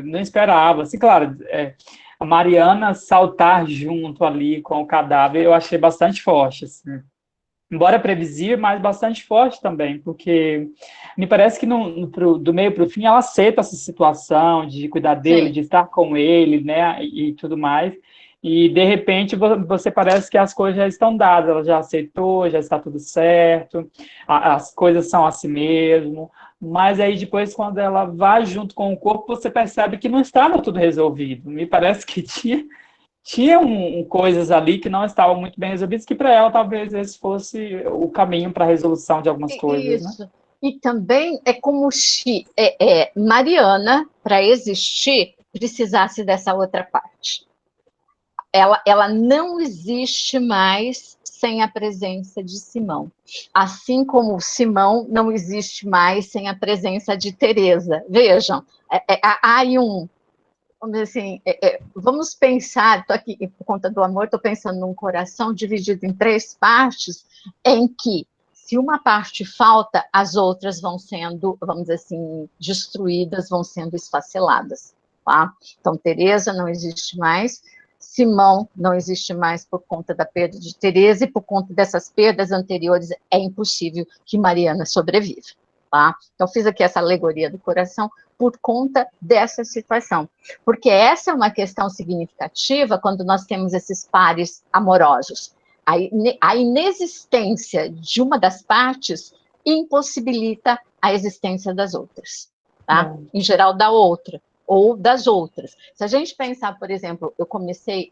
Speaker 2: não esperava. Assim, claro, a Mariana saltar junto ali com o cadáver, eu achei bastante forte, assim. Embora previsível, mas bastante forte também, porque me parece que do meio para o fim ela aceita essa situação de cuidar dele,
Speaker 1: sim.
Speaker 2: de estar com ele, né, e tudo mais. E de repente você parece que as coisas já estão dadas, ela já aceitou, já está tudo certo, as coisas são assim mesmo. Mas aí depois, quando ela vai junto com o corpo, você percebe que não estava tudo resolvido. Me parece que tinha coisas ali que não estavam muito bem resolvidas, que para ela talvez esse fosse o caminho para a resolução de algumas coisas, né?
Speaker 1: Isso. E também é como se Mariana, para existir, precisasse dessa outra parte. Ela não existe mais sem a presença de Simão. Assim como Simão não existe mais sem a presença de Teresa. Vejam, há aí vamos dizer assim, vamos pensar, estou aqui por conta do amor, estou pensando num coração dividido em 3 partes, em que se uma parte falta, as outras vão sendo, vamos dizer assim, destruídas, vão sendo esfaceladas. Tá? Então, Teresa não existe mais, Simão não existe mais por conta da perda de Teresa, e por conta dessas perdas anteriores, é impossível que Mariana sobreviva. Tá? Então, fiz aqui essa alegoria do coração por conta dessa situação. Porque essa é uma questão significativa quando nós temos esses pares amorosos. A inexistência de uma das partes impossibilita a existência das outras, tá? Em geral, da outra, ou das outras. Se a gente pensar, por exemplo, eu comecei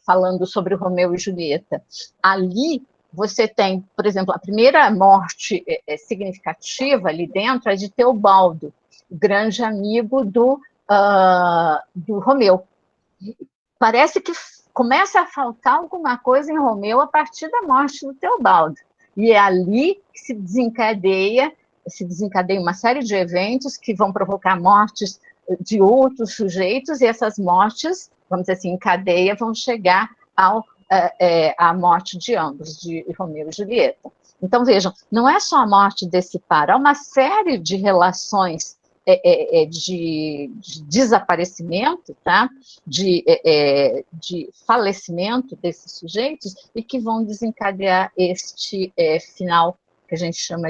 Speaker 1: falando sobre Romeu e Julieta, ali você tem, por exemplo, a primeira morte significativa ali dentro é de Teobaldo, o grande amigo do Romeu. Parece que começa a faltar alguma coisa em Romeu a partir da morte do Teobaldo. E é ali que se desencadeia uma série de eventos que vão provocar mortes de outros sujeitos, e essas mortes, vamos dizer assim, em cadeia, vão chegar à morte de ambos, de Romeu e Julieta. Então, vejam, não é só a morte desse par, há uma série de relações de desaparecimento, tá? de falecimento desses sujeitos, e que vão desencadear este final que a gente chama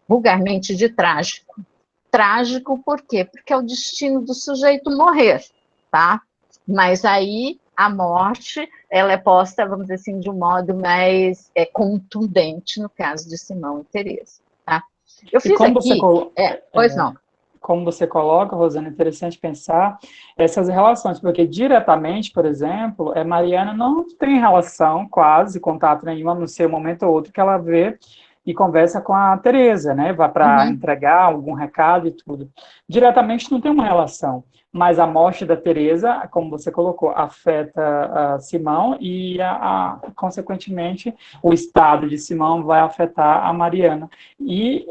Speaker 1: vulgarmente de trágico. Trágico por quê? Porque é o destino do sujeito morrer, tá? Mas aí a morte, ela é posta, vamos dizer assim, de um modo mais contundente no caso de Simão e Teresa, tá? Eu fiz aqui... Pois não.
Speaker 2: Como você coloca, Rosana, é interessante pensar essas relações, porque diretamente, por exemplo, Mariana não tem relação, quase, contato nenhum, a não ser um momento ou outro que ela vê e conversa com a Teresa, né? Vai para entregar algum recado e tudo. Diretamente não tem uma relação, mas a morte da Teresa, como você colocou, afeta Simão e, consequentemente, o estado de Simão vai afetar a Mariana. E,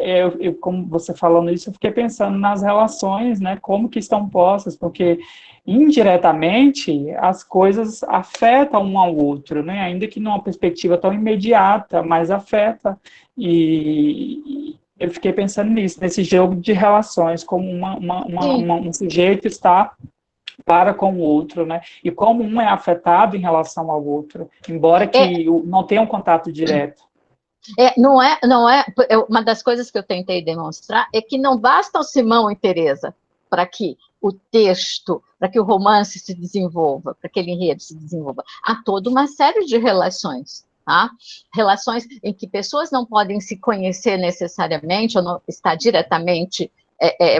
Speaker 2: como você falando isso, eu fiquei pensando nas relações, né? Como que estão postas, porque indiretamente as coisas afetam um ao outro, né? Ainda que numa perspectiva tão imediata, mas afeta. E eu fiquei pensando nisso, nesse jogo de relações, como um sujeito está para com o outro, né? E como um é afetado em relação ao outro, embora que não tenha um contato direto.
Speaker 1: Uma das coisas que eu tentei demonstrar é que não basta o Simão e Teresa para que o texto, para que o romance se desenvolva, para que aquele enredo se desenvolva. Há toda uma série de relações, tá? Relações em que pessoas não podem se conhecer necessariamente, ou não estar diretamente,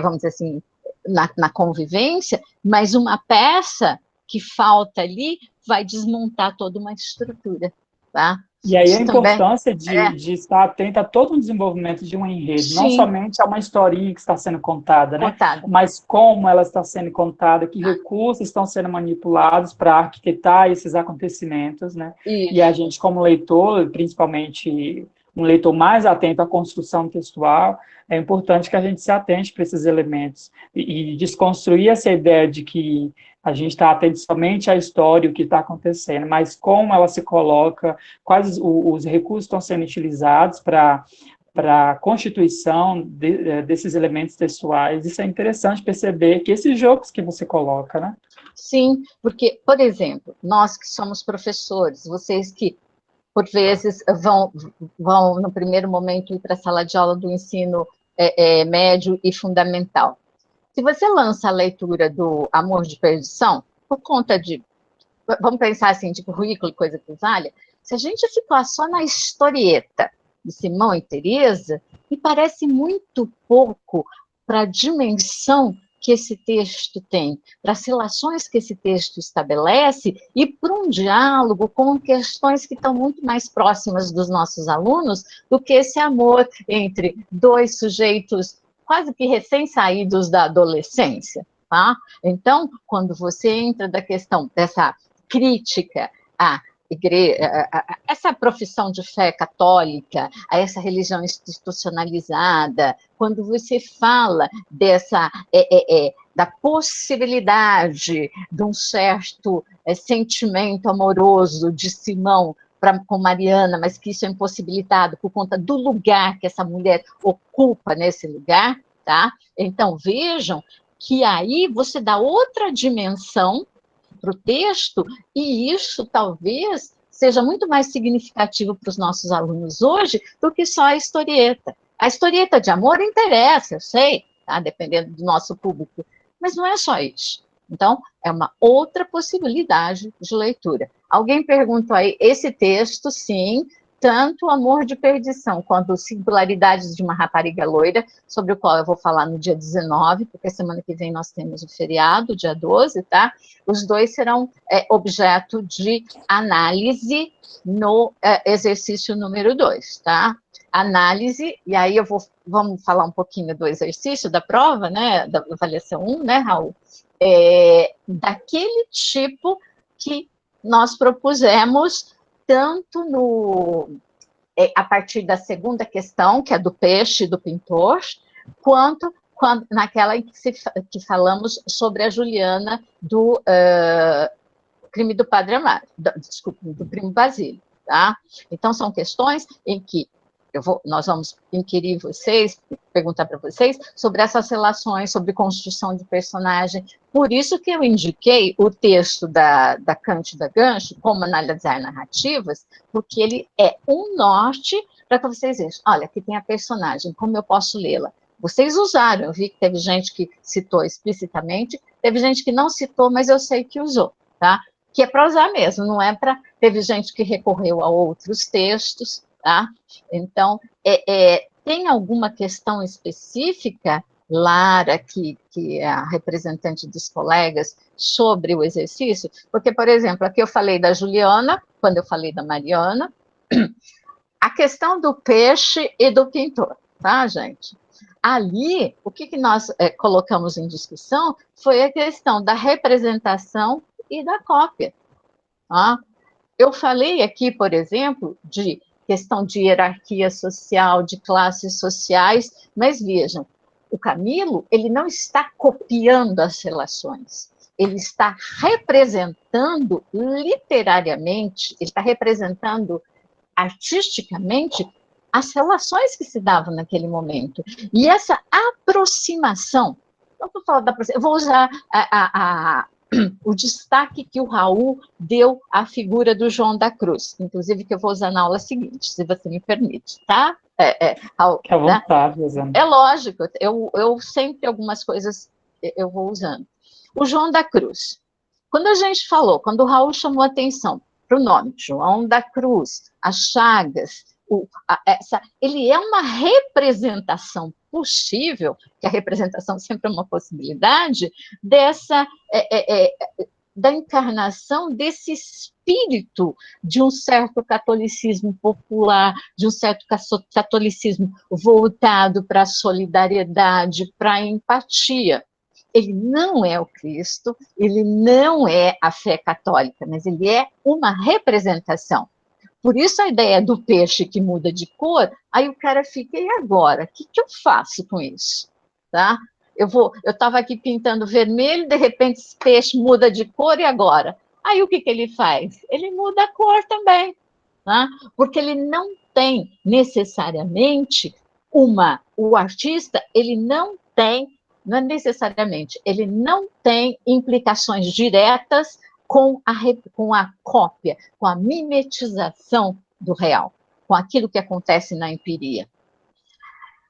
Speaker 1: vamos dizer assim, na convivência, mas uma peça que falta ali vai desmontar toda uma estrutura, tá?
Speaker 2: E aí a
Speaker 1: Isso também
Speaker 2: importância de estar atento a todo o desenvolvimento de um enredo, não
Speaker 1: sim,
Speaker 2: somente a uma historinha que está sendo contada, né?
Speaker 1: contada.
Speaker 2: Mas como ela está sendo contada, que recursos estão sendo manipulados para arquitetar esses acontecimentos, né?
Speaker 1: Isso.
Speaker 2: E a gente, como leitor, principalmente um leitor mais atento à construção textual, é importante que a gente se atente para esses elementos e desconstruir essa ideia de que a gente está atento somente à história, o que está acontecendo, mas como ela se coloca, quais os recursos estão sendo utilizados para a constituição desses elementos textuais. Isso é interessante perceber que esses jogos que você coloca, né?
Speaker 1: Sim, porque, por exemplo, nós que somos professores, vocês que, por vezes, vão no primeiro momento, ir para a sala de aula do ensino médio e fundamental. Se você lança a leitura do Amor de Perdição, por conta de, vamos pensar assim, de currículo e coisa que valha, se a gente ficar só na historieta de Simão e Teresa, me parece muito pouco para a dimensão que esse texto tem, para as relações que esse texto estabelece e para um diálogo com questões que estão muito mais próximas dos nossos alunos do que esse amor entre dois sujeitos quase que recém-saídos da adolescência, tá? Então, quando você entra da questão dessa crítica à igreja, essa profissão de fé católica, a essa religião institucionalizada, quando você fala dessa da possibilidade de um certo sentimento amoroso de Simão com Mariana, mas que isso é impossibilitado por conta do lugar que essa mulher ocupa nesse lugar, tá? Então, vejam que aí você dá outra dimensão para o texto, e isso talvez seja muito mais significativo para os nossos alunos hoje do que só a historieta. A historieta de amor interessa, eu sei, tá? Dependendo do nosso público, mas não é só isso. Então, é uma outra possibilidade de leitura. Alguém perguntou aí, esse texto, sim, tanto Amor de Perdição quanto Singularidades de uma Rapariga Loira, sobre o qual eu vou falar no dia 19, porque semana que vem nós temos o feriado, dia 12, tá? Os dois serão objeto de análise no exercício número 2, tá? Análise, e aí vamos falar um pouquinho do exercício, da prova, né, da avaliação 1, né, Raul? Daquele tipo que nós propusemos tanto a partir da segunda questão, que é do peixe, do pintor, quanto naquela em que falamos sobre a Juliana do crime do Padre Amaro, desculpe, do primo Basílio, tá? Então, são questões em que nós vamos inquirir vocês, perguntar para vocês sobre essas relações, sobre construção de personagem. Por isso que eu indiquei o texto da Cândida Gancho como analisar narrativas, porque ele é um norte para que vocês vejam. Olha, aqui tem a personagem, como eu posso lê-la? Vocês usaram, eu vi que teve gente que citou explicitamente, teve gente que não citou, mas eu sei que usou, tá? Que é para usar mesmo, não é para... Teve gente que recorreu a outros textos, tá? Então, tem alguma questão específica, Lara, que é a representante dos colegas, sobre o exercício? Porque, por exemplo, aqui eu falei da Juliana, quando eu falei da Mariana, a questão do peixe e do pintor, tá, gente? Ali, o que nós colocamos em discussão foi a questão da representação e da cópia. Tá? Eu falei aqui, por exemplo, de questão de hierarquia social, de classes sociais, mas vejam, o Camilo, ele não está copiando as relações, ele está representando literariamente, ele está representando artisticamente as relações que se davam naquele momento. E essa aproximação, eu vou usar o destaque que o Raul deu à figura do João da Cruz, inclusive que eu vou usar na aula seguinte, se você me permite, tá? Raul,
Speaker 2: Fique à
Speaker 1: né?
Speaker 2: vontade, Rosana.
Speaker 1: É lógico, eu sempre algumas coisas eu vou usando. O João da Cruz. Quando a gente falou, quando o Raul chamou a atenção para o nome, João da Cruz, as chagas, ele é uma representação possível, que a representação sempre é uma possibilidade, dessa da encarnação desse espírito de um certo catolicismo popular, de um certo catolicismo voltado para a solidariedade, para a empatia. Ele não é o Cristo, ele não é a fé católica, mas ele é uma representação. Por isso a ideia do peixe que muda de cor, aí o cara fica, e agora? O que eu faço com isso? Tá? Eu estava aqui pintando vermelho, de repente esse peixe muda de cor, e agora? Aí o que ele faz? Ele muda a cor também, tá? Porque ele não tem necessariamente o artista, ele não tem, não é necessariamente, ele não tem implicações diretas com a cópia, com a mimetização do real, com aquilo que acontece na empiria.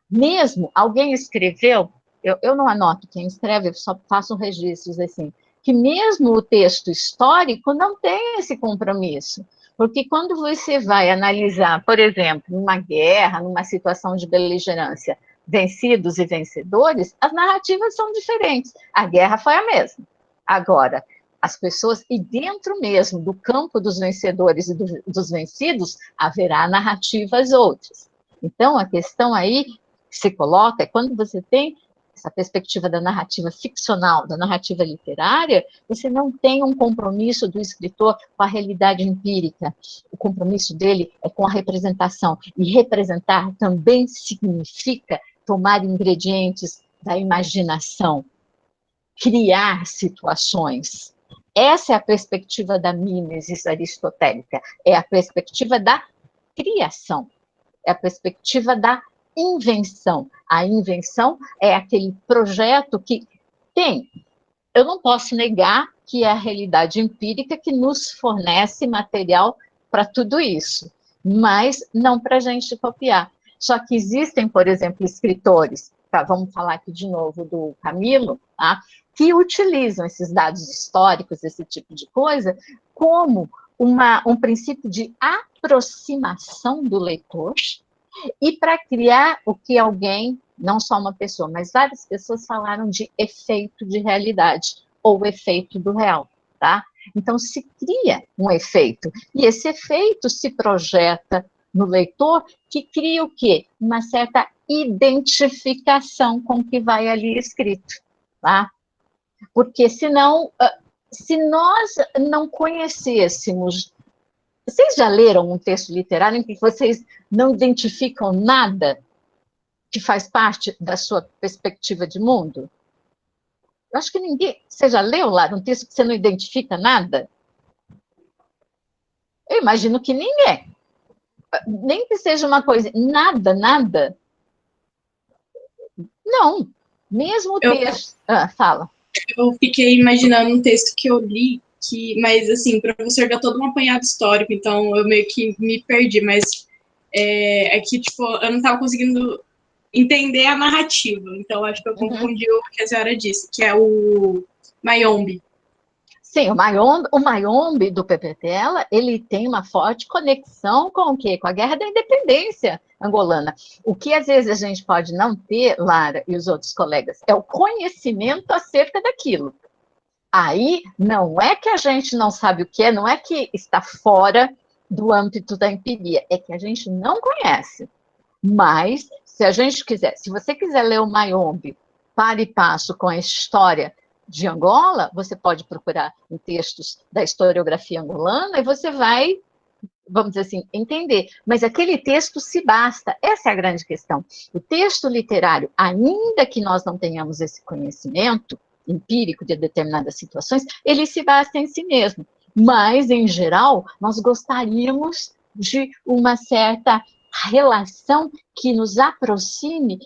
Speaker 1: Mesmo alguém escreveu, eu não anoto quem escreve, eu só faço registros assim, que mesmo o texto histórico não tem esse compromisso. Porque quando você vai analisar, por exemplo, numa guerra, numa situação de beligerância, vencidos e vencedores, as narrativas são diferentes. A guerra foi a mesma. Agora, as pessoas, e dentro mesmo do campo dos vencedores e dos vencidos, haverá narrativas outras. Então, a questão aí que se coloca é quando você tem essa perspectiva da narrativa ficcional, da narrativa literária, você não tem um compromisso do escritor com a realidade empírica. O compromisso dele é com a representação. E representar também significa tomar ingredientes da imaginação, criar situações. Essa é a perspectiva da mimesis aristotélica, é a perspectiva da criação, é a perspectiva da invenção. A invenção é aquele projeto que tem. Eu não posso negar que é a realidade empírica que nos fornece material para tudo isso, mas não para a gente copiar. Só que existem, por exemplo, escritores, tá, vamos falar aqui de novo do Camilo, tá, que utilizam esses dados históricos, esse tipo de coisa, como um princípio de aproximação do leitor, e para criar o que alguém, não só uma pessoa, mas várias pessoas falaram de efeito de realidade, ou efeito do real, tá? Então, se cria um efeito, e esse efeito se projeta no leitor, que cria o quê? Uma certa identificação com o que vai ali escrito, tá? Porque senão, se nós não conhecêssemos. Vocês já leram um texto literário em que vocês não identificam nada que faz parte da sua perspectiva de mundo? Eu acho que ninguém. Você já leu lá um texto que você não identifica nada? Eu imagino que ninguém. Nem que seja uma coisa. Nada, nada. Não. Mesmo o texto. Fala.
Speaker 3: Eu fiquei imaginando um texto que eu li, mas assim, o professor deu todo um apanhado histórico, então eu meio que me perdi, mas é que, tipo, eu não estava conseguindo entender a narrativa, então acho que eu confundi o que a senhora disse, que é o Mayombe.
Speaker 1: Sim, o Mayombe do Pepe Tela, ele tem uma forte conexão com o quê? Com a Guerra da Independência angolana. O que às vezes a gente pode não ter, Lara e os outros colegas, é o conhecimento acerca daquilo. Aí não é que a gente não sabe o que é, não é que está fora do âmbito da empiria, é que a gente não conhece. Mas, se a gente quiser, se você quiser ler o Mayombe para e passo com a história de Angola, você pode procurar em textos da historiografia angolana e você vai, vamos dizer assim, entender. Mas aquele texto se basta. Essa é a grande questão. O texto literário, ainda que nós não tenhamos esse conhecimento empírico de determinadas situações, ele se basta em si mesmo. Mas, em geral, nós gostaríamos de uma certa relação que nos aproxime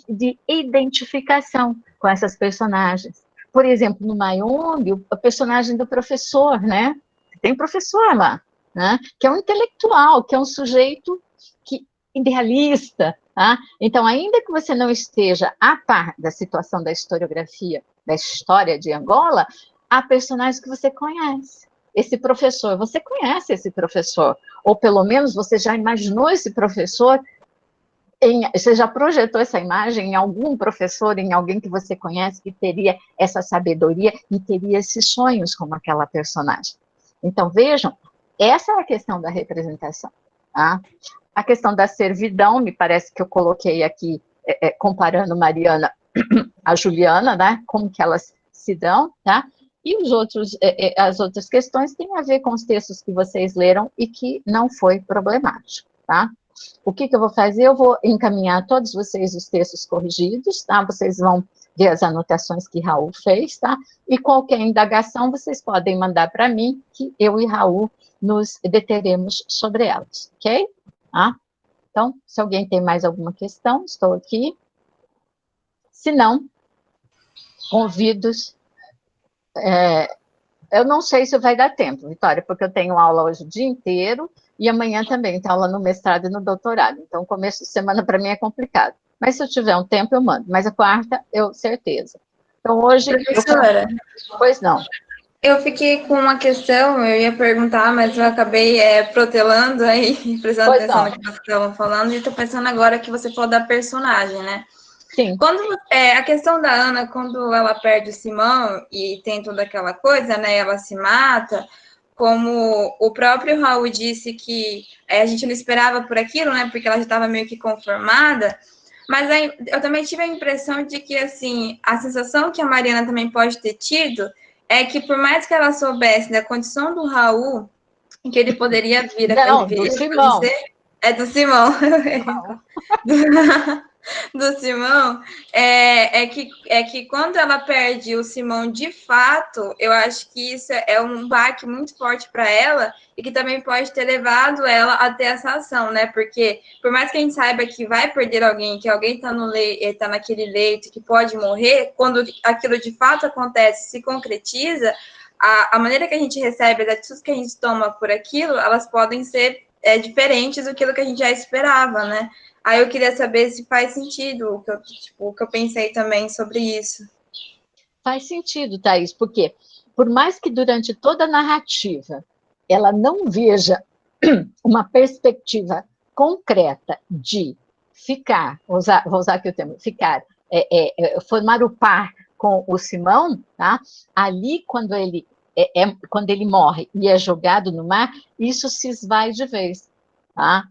Speaker 1: de identificação com essas personagens. Por exemplo, no Mayombe, o personagem do professor, né? Tem professor lá, né? Que é um intelectual, que é um sujeito que, idealista. Tá? Então, ainda que você não esteja a par da situação da historiografia, da história de Angola, há personagens que você conhece. Esse professor, você conhece esse professor, ou pelo menos você já imaginou esse professor, você já projetou essa imagem em algum professor, em alguém que você conhece, que teria essa sabedoria e teria esses sonhos como aquela personagem. Então, vejam, essa é a questão da representação. Tá? A questão da servidão, me parece que eu coloquei aqui, comparando Mariana a Juliana, né? Como que elas se dão, tá? E as outras questões têm a ver com os textos que vocês leram e que não foi problemático, tá? O que eu vou fazer? Eu vou encaminhar a todos vocês os textos corrigidos, tá? Vocês vão ver as anotações que Raul fez, tá? E qualquer indagação vocês podem mandar para mim, que eu e Raul nos deteremos sobre elas, ok? Tá? Então, se alguém tem mais alguma questão, estou aqui. Se não, convidos. Eu não sei se vai dar tempo, Vitória, porque eu tenho aula hoje o dia inteiro e amanhã também tem aula no mestrado e no doutorado. Então, começo de semana para mim é complicado. Mas se eu tiver um tempo, eu mando. Mas a quarta, eu certeza. Então, hoje...
Speaker 4: Professora,
Speaker 1: Pois não.
Speaker 4: eu fiquei com uma questão, eu ia perguntar, mas eu acabei protelando aí, prestando atenção no que vocês estavam falando, e estou pensando agora que você falou da personagem, né?
Speaker 1: Sim.
Speaker 4: Quando, a questão da Ana, quando ela perde o Simão e tem toda aquela coisa, né? Ela se mata, como o próprio Raul disse que a gente não esperava por aquilo, né? Porque ela já estava meio que conformada. Mas aí, eu também tive a impressão de que, assim, a sensação que a Mariana também pode ter tido é que, por mais que ela soubesse da condição do Raul, que ele poderia vir a
Speaker 1: do Simão.
Speaker 4: É do Simão. Do Simão, é que quando ela perde o Simão de fato, eu acho que isso é um baque muito forte para ela e que também pode ter levado ela a ter essa ação, né? Porque por mais que a gente saiba que vai perder alguém, que alguém está naquele leito, que pode morrer, quando aquilo de fato acontece, se concretiza, a maneira que a gente recebe, as atitudes que a gente toma por aquilo, elas podem ser diferentes do que a gente já esperava, né? Aí eu queria saber se faz sentido o que eu pensei também sobre isso.
Speaker 1: Faz sentido, Thaís, porque por mais que durante toda a narrativa ela não veja uma perspectiva concreta de ficar, vou usar aqui o termo, ficar, formar o par com o Simão, tá? Ali, quando ele morre e é jogado no mar, isso se esvai de vez, tá?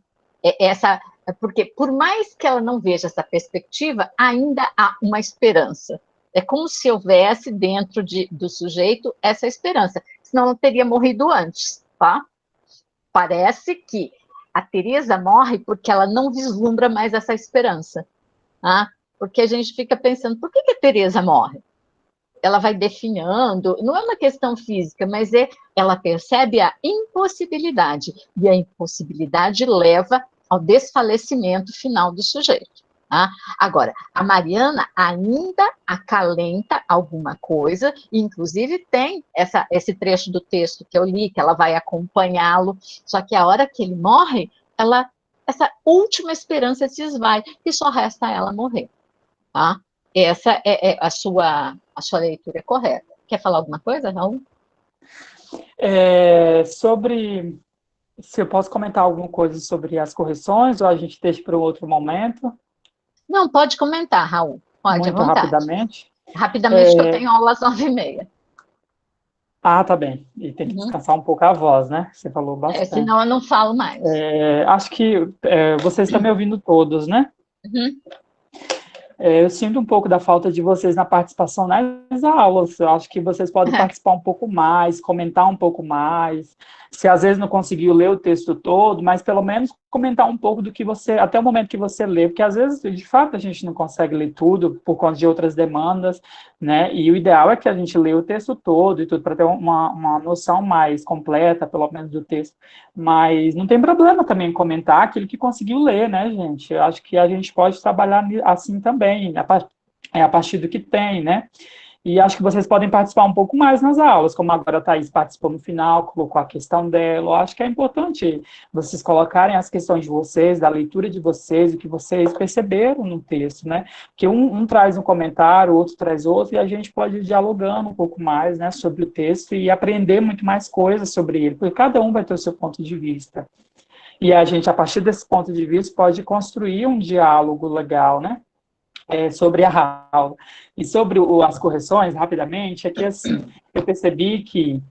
Speaker 1: Porque, por mais que ela não veja essa perspectiva, ainda há uma esperança. É como se houvesse dentro do sujeito essa esperança, senão ela teria morrido antes, tá? Parece que a Teresa morre porque ela não vislumbra mais essa esperança, tá? Porque a gente fica pensando, por que a Teresa morre? Ela vai definhando, não é uma questão física, mas ela percebe a impossibilidade, e a impossibilidade leva ao desfalecimento final do sujeito. Tá? Agora, a Mariana ainda acalenta alguma coisa, e inclusive tem esse trecho do texto que eu li, que ela vai acompanhá-lo, só que a hora que ele morre, essa última esperança se esvai, e só resta ela morrer. Tá? Essa é a sua leitura correta. Quer falar alguma coisa, Raul?
Speaker 2: Se eu posso comentar alguma coisa sobre as correções, ou a gente deixa para um outro momento?
Speaker 1: Não, pode comentar, Raul. Pode,
Speaker 2: muito
Speaker 1: à vontade.
Speaker 2: rapidamente.
Speaker 1: Rapidamente, que eu tenho aula às 9h30.
Speaker 2: Ah, tá bem. E tem que descansar um pouco a voz, né? Você falou bastante.
Speaker 1: Senão eu não falo mais.
Speaker 2: Acho que vocês estão me ouvindo todos, né?
Speaker 1: Uhum.
Speaker 2: Eu sinto um pouco da falta de vocês na participação nas aulas. Eu acho que vocês podem participar um pouco mais, comentar um pouco mais. Se às vezes não conseguiu ler o texto todo, mas pelo menos comentar um pouco do que até o momento que você lê, porque às vezes, de fato, a gente não consegue ler tudo por conta de outras demandas, né? E o ideal é que a gente lê o texto todo e tudo, para ter uma noção mais completa, pelo menos, do texto. Mas não tem problema também comentar aquilo que conseguiu ler, né, gente? Eu acho que a gente pode trabalhar assim também, a partir do que tem, né? E acho que vocês podem participar um pouco mais nas aulas, como agora a Thaís participou no final, colocou a questão dela. Eu acho que é importante vocês colocarem as questões de vocês, da leitura de vocês, o que vocês perceberam no texto, né? Porque um traz um comentário, o outro traz outro, e a gente pode ir dialogando um pouco mais, né, sobre o texto e aprender muito mais coisas sobre ele, porque cada um vai ter o seu ponto de vista. E a gente, a partir desse ponto de vista, pode construir um diálogo legal, né? Sobre a aula. E sobre as correções, rapidamente, é que, assim, eu percebi que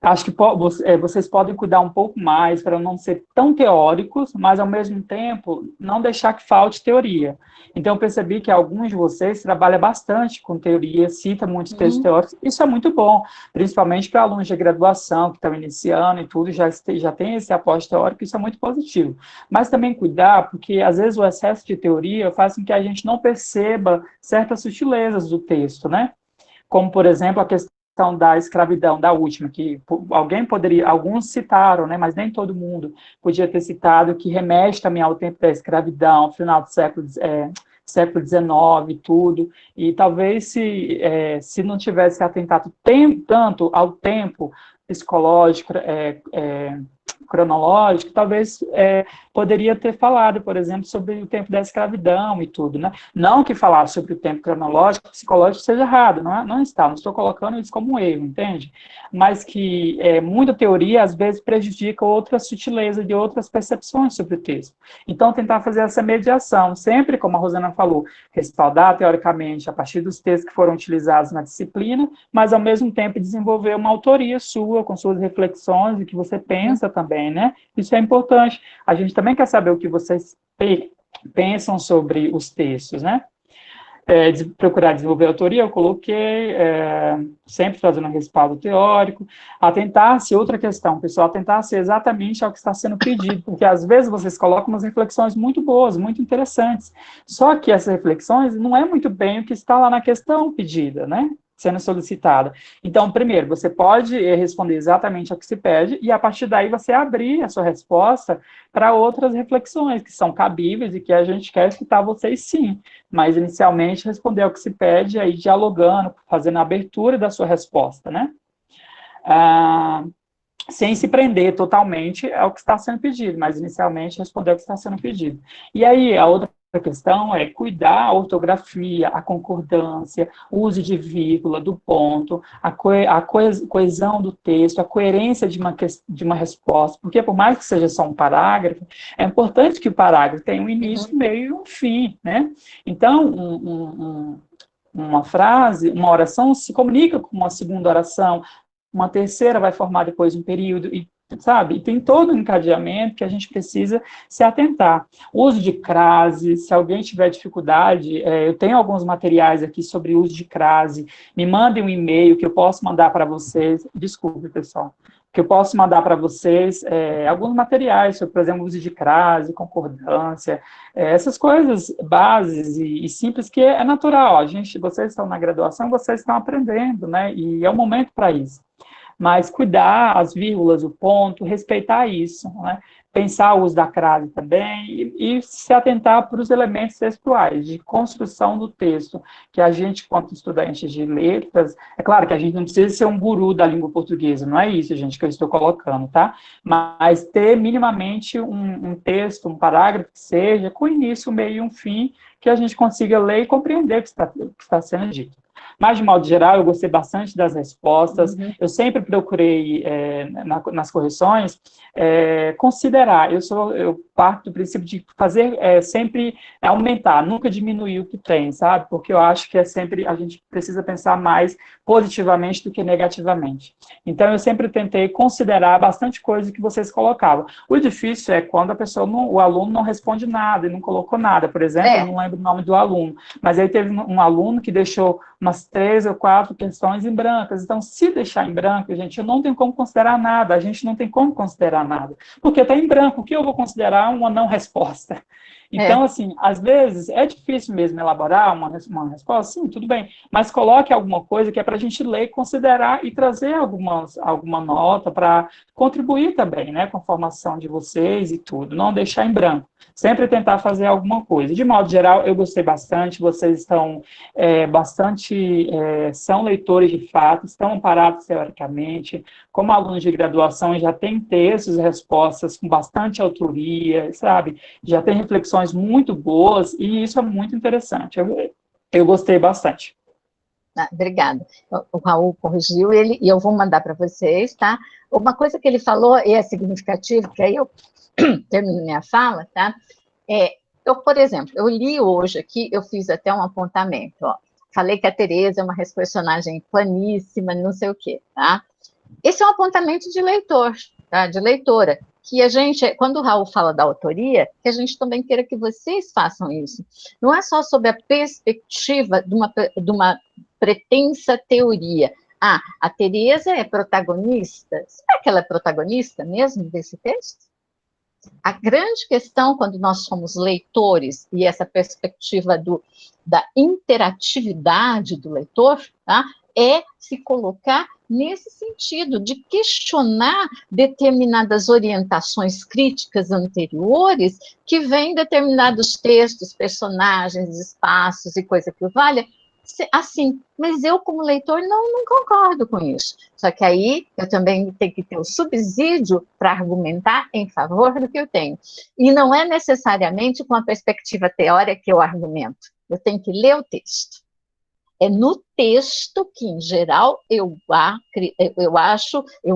Speaker 2: acho que vocês podem cuidar um pouco mais para não ser tão teóricos, mas, ao mesmo tempo, não deixar que falte teoria. Então, eu percebi que alguns de vocês trabalham bastante com teoria, cita muitos textos teóricos. Isso é muito bom, principalmente para alunos de graduação que estão iniciando e tudo, já tem esse aporte teórico, isso é muito positivo. Mas também cuidar, porque, às vezes, o excesso de teoria faz com que a gente não perceba certas sutilezas do texto, né? Como, por exemplo, a questão da escravidão, da última, que alguns citaram, né, mas nem todo mundo podia ter citado, que remete também ao tempo da escravidão, final do século XIX e tudo, e talvez se não tivesse atentado tanto ao tempo psicológico, cronológico, talvez poderia ter falado, por exemplo, sobre o tempo da escravidão e tudo, né? Não que falar sobre o tempo cronológico, psicológico seja errado, não estou colocando isso como um erro, entende? Mas que muita teoria, às vezes, prejudica outras sutilezas de outras percepções sobre o texto. Então, tentar fazer essa mediação, sempre, como a Rosana falou, respaldar teoricamente a partir dos textos que foram utilizados na disciplina, mas, ao mesmo tempo, desenvolver uma autoria sua, com suas reflexões, e que você pensa também, né? Isso é importante. A gente também quer saber o que vocês pensam sobre os textos, né? Procurar desenvolver autoria, eu coloquei, sempre fazendo um respaldo teórico, atentar-se, outra questão, pessoal, atentar-se exatamente ao que está sendo pedido, porque às vezes vocês colocam umas reflexões muito boas, muito interessantes, só que essas reflexões não é muito bem o que está lá na questão pedida, né? Sendo solicitada. Então, primeiro, você pode responder exatamente ao que se pede, e a partir daí você abrir a sua resposta para outras reflexões, que são cabíveis e que a gente quer escutar vocês sim, mas inicialmente responder ao que se pede, aí dialogando, fazendo a abertura da sua resposta, né? Sem se prender totalmente ao que está sendo pedido, mas inicialmente responder ao que está sendo pedido. E aí, a outra questão é cuidar a ortografia, a concordância, o uso de vírgula, do ponto, a coesão do texto, a coerência de uma resposta, porque por mais que seja só um parágrafo, é importante que o parágrafo tenha um início, meio e um fim, né? Então, uma frase, uma oração se comunica com uma segunda oração, uma terceira vai formar depois um período, e sabe? E tem todo um encadeamento que a gente precisa se atentar. O uso de crase, se alguém tiver dificuldade, eu tenho alguns materiais aqui sobre o uso de crase, me mandem um e-mail que eu posso mandar para vocês, desculpe, pessoal, que eu posso mandar para vocês alguns materiais sobre, por exemplo, o uso de crase, concordância, essas coisas bases e simples que é natural. Vocês estão na graduação, vocês estão aprendendo, né? E é o momento para isso. Mas cuidar as vírgulas, o ponto, respeitar isso, né? Pensar o uso da crase também e se atentar para os elementos textuais, de construção do texto, que a gente, quanto estudante de letras, é claro que a gente não precisa ser um guru da língua portuguesa, não é isso, gente, que eu estou colocando, tá? Mas ter minimamente um texto, um parágrafo que seja, com início, meio e um fim, que a gente consiga ler e compreender o que está sendo dito. Mas, de modo geral, eu gostei bastante das respostas. Eu sempre procurei, nas correções, considerar. Eu parto do princípio de fazer sempre aumentar, nunca diminuir o que tem, sabe? Porque eu acho que a gente precisa pensar mais positivamente do que negativamente. Então, eu sempre tentei considerar bastante coisa que vocês colocavam. O difícil é quando o aluno não responde nada e não colocou nada. Por exemplo, eu não lembro o nome do aluno, mas aí teve um aluno que deixou umas 3 ou 4 questões em brancas. Então, se deixar em branco, gente, eu não tenho como considerar nada. A gente não tem como considerar nada. Porque está em branco. O que eu vou considerar uma não resposta? Então, assim, às vezes é difícil mesmo elaborar uma resposta, sim, tudo bem, mas coloque alguma coisa que é para a gente ler, considerar e trazer alguma nota para contribuir também, né, com a formação de vocês e tudo, não deixar em branco, sempre tentar fazer alguma coisa. De modo geral, eu gostei bastante, vocês estão são leitores de fato, estão amparados teoricamente, como alunos de graduação já têm textos e respostas com bastante autoria, sabe? Já tem reflexões muito boas e isso é muito interessante. Eu gostei bastante.
Speaker 1: Obrigada. O Raul corrigiu ele e eu vou mandar para vocês, tá? Uma coisa que ele falou, e é significativo, que aí eu termino minha fala, tá? Eu, por exemplo, eu li hoje aqui, eu fiz até um apontamento, ó. Falei que a Tereza é uma personagem planíssima, não sei o quê, tá? Esse é um apontamento de leitor, tá? De leitora, que a gente, quando o Raul fala da autoria, que a gente também queira que vocês façam isso. Não é só sob a perspectiva de uma pretensa teoria. Ah, a Tereza é protagonista? Será que ela é protagonista mesmo desse texto? A grande questão, quando nós somos leitores, e essa perspectiva da interatividade do leitor, tá, é se colocar nesse sentido, de questionar determinadas orientações críticas anteriores que vêm em determinados textos, personagens, espaços e coisa que valha, assim, mas eu, como leitor, não concordo com isso. Só que aí eu também tenho que ter o subsídio para argumentar em favor do que eu tenho. E não é necessariamente com a perspectiva teórica que eu argumento. Eu tenho que ler o texto. É no texto que, em geral, eu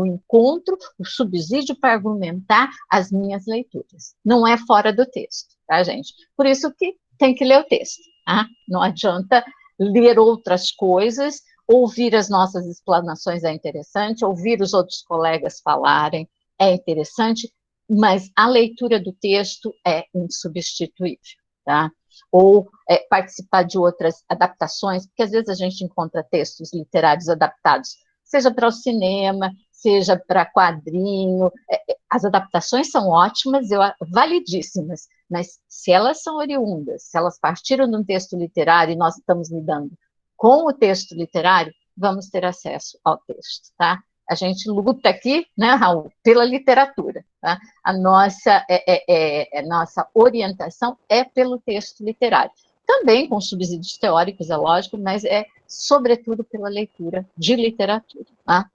Speaker 1: encontro o subsídio para argumentar as minhas leituras. Não é fora do texto, tá, gente? Por isso que tem que ler o texto, tá? Não adianta ler outras coisas, ouvir as nossas explanações é interessante, ouvir os outros colegas falarem é interessante, mas a leitura do texto é insubstituível, tá? Ou participar de outras adaptações, porque às vezes a gente encontra textos literários adaptados, seja para o cinema, seja para quadrinho, as adaptações são ótimas, validíssimas, mas se elas são oriundas, se elas partiram de um texto literário e nós estamos lidando com o texto literário, vamos ter acesso ao texto, tá? A gente luta aqui, né, Raul, pela literatura, tá? A nossa orientação é pelo texto literário. Também com subsídios teóricos, é lógico, mas sobretudo pela leitura de literatura, tá?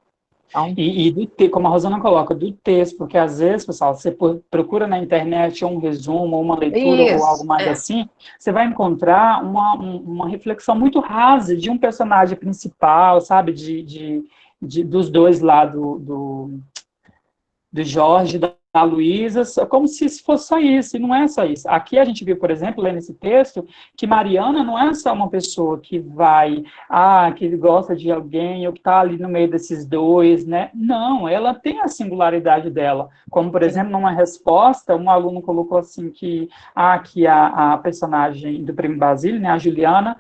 Speaker 2: Então... como a Rosana coloca, do texto, porque às vezes, pessoal, você procura na internet um resumo, uma leitura ou algo mais assim, você vai encontrar uma reflexão muito rasa de um personagem principal, sabe, dos dois lá, do Jorge, da Luísa, como se fosse só isso, e não é só isso. Aqui a gente viu, por exemplo, lendo esse texto, que Mariana não é só uma pessoa que que gosta de alguém, ou que está ali no meio desses dois, né? Não, ela tem a singularidade dela. Como, por exemplo, numa resposta, um aluno colocou assim que a personagem do Prêmio Basílio, né, a Juliana,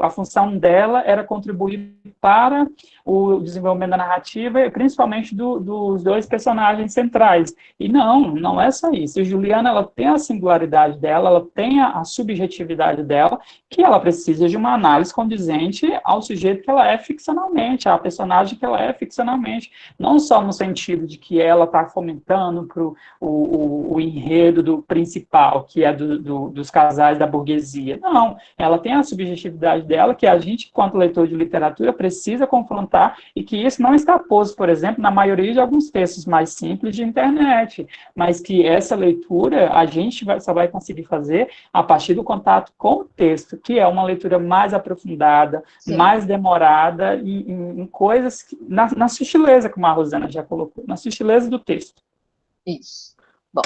Speaker 2: a função dela era contribuir para o desenvolvimento da narrativa, principalmente dos dois personagens centrais. E não é só isso. A Juliana, ela tem a singularidade dela, ela tem a subjetividade dela, que ela precisa de uma análise condizente ao sujeito que ela é ficcionalmente, à personagem que ela é ficcionalmente. Não só no sentido de que ela está fomentando o enredo do principal, que é dos casais da burguesia. Não, ela tem a subjetividade dela, que a gente, enquanto leitor de literatura, precisa confrontar, e que isso não está posto, por exemplo, na maioria de alguns textos mais simples de internet, mas que essa leitura a gente só vai conseguir fazer a partir do contato com o texto, que é uma leitura mais aprofundada, sim, mais demorada, em coisas, na sutileza, como a Rosana já colocou, na sutileza do texto.
Speaker 1: Isso. Bom,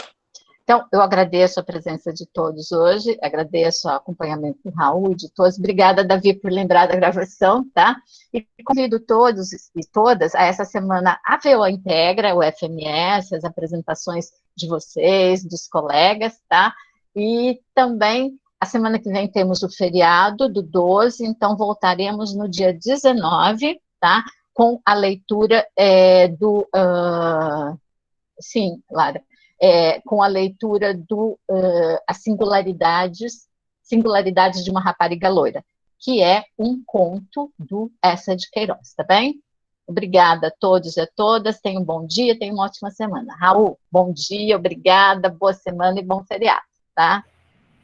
Speaker 1: então, eu agradeço a presença de todos hoje, agradeço o acompanhamento do Raul e de todos. Obrigada, Davi, por lembrar da gravação, tá? E convido todos e todas a essa semana a VOA Integra, o FMS, as apresentações de vocês, dos colegas, tá? E também, a semana que vem temos o feriado do 12, então voltaremos no dia 19, tá? Com a leitura sim, Lara, com a leitura do As Singularidades de uma Rapariga Loira, que é um conto do Eça de Queiroz, tá bem? Obrigada a todos e a todas, tenham um bom dia, tenham uma ótima semana. Raul, bom dia, obrigada, boa semana e bom feriado, tá?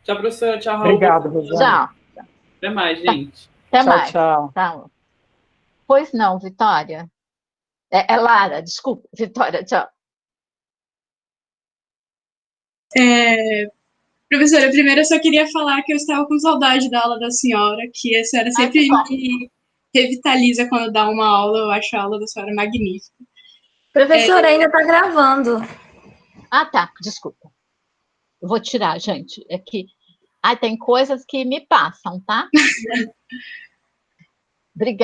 Speaker 5: Tchau, professora, tchau, Raul.
Speaker 2: Obrigado, Rosana.
Speaker 1: Tchau.
Speaker 5: Até mais, gente.
Speaker 1: Até
Speaker 2: Tchau,
Speaker 1: mais.
Speaker 2: tchau.
Speaker 1: Tá. Pois não, Vitória. É Lara, desculpa, Vitória, tchau.
Speaker 3: Professora, primeiro eu só queria falar que eu estava com saudade da aula da senhora, que a senhora sempre me revitaliza quando dá uma aula, eu acho a aula da senhora magnífica.
Speaker 4: Professora, ainda está gravando.
Speaker 1: Ah, tá, desculpa. Eu vou tirar, gente. É que tem coisas que me passam, tá? Obrigada.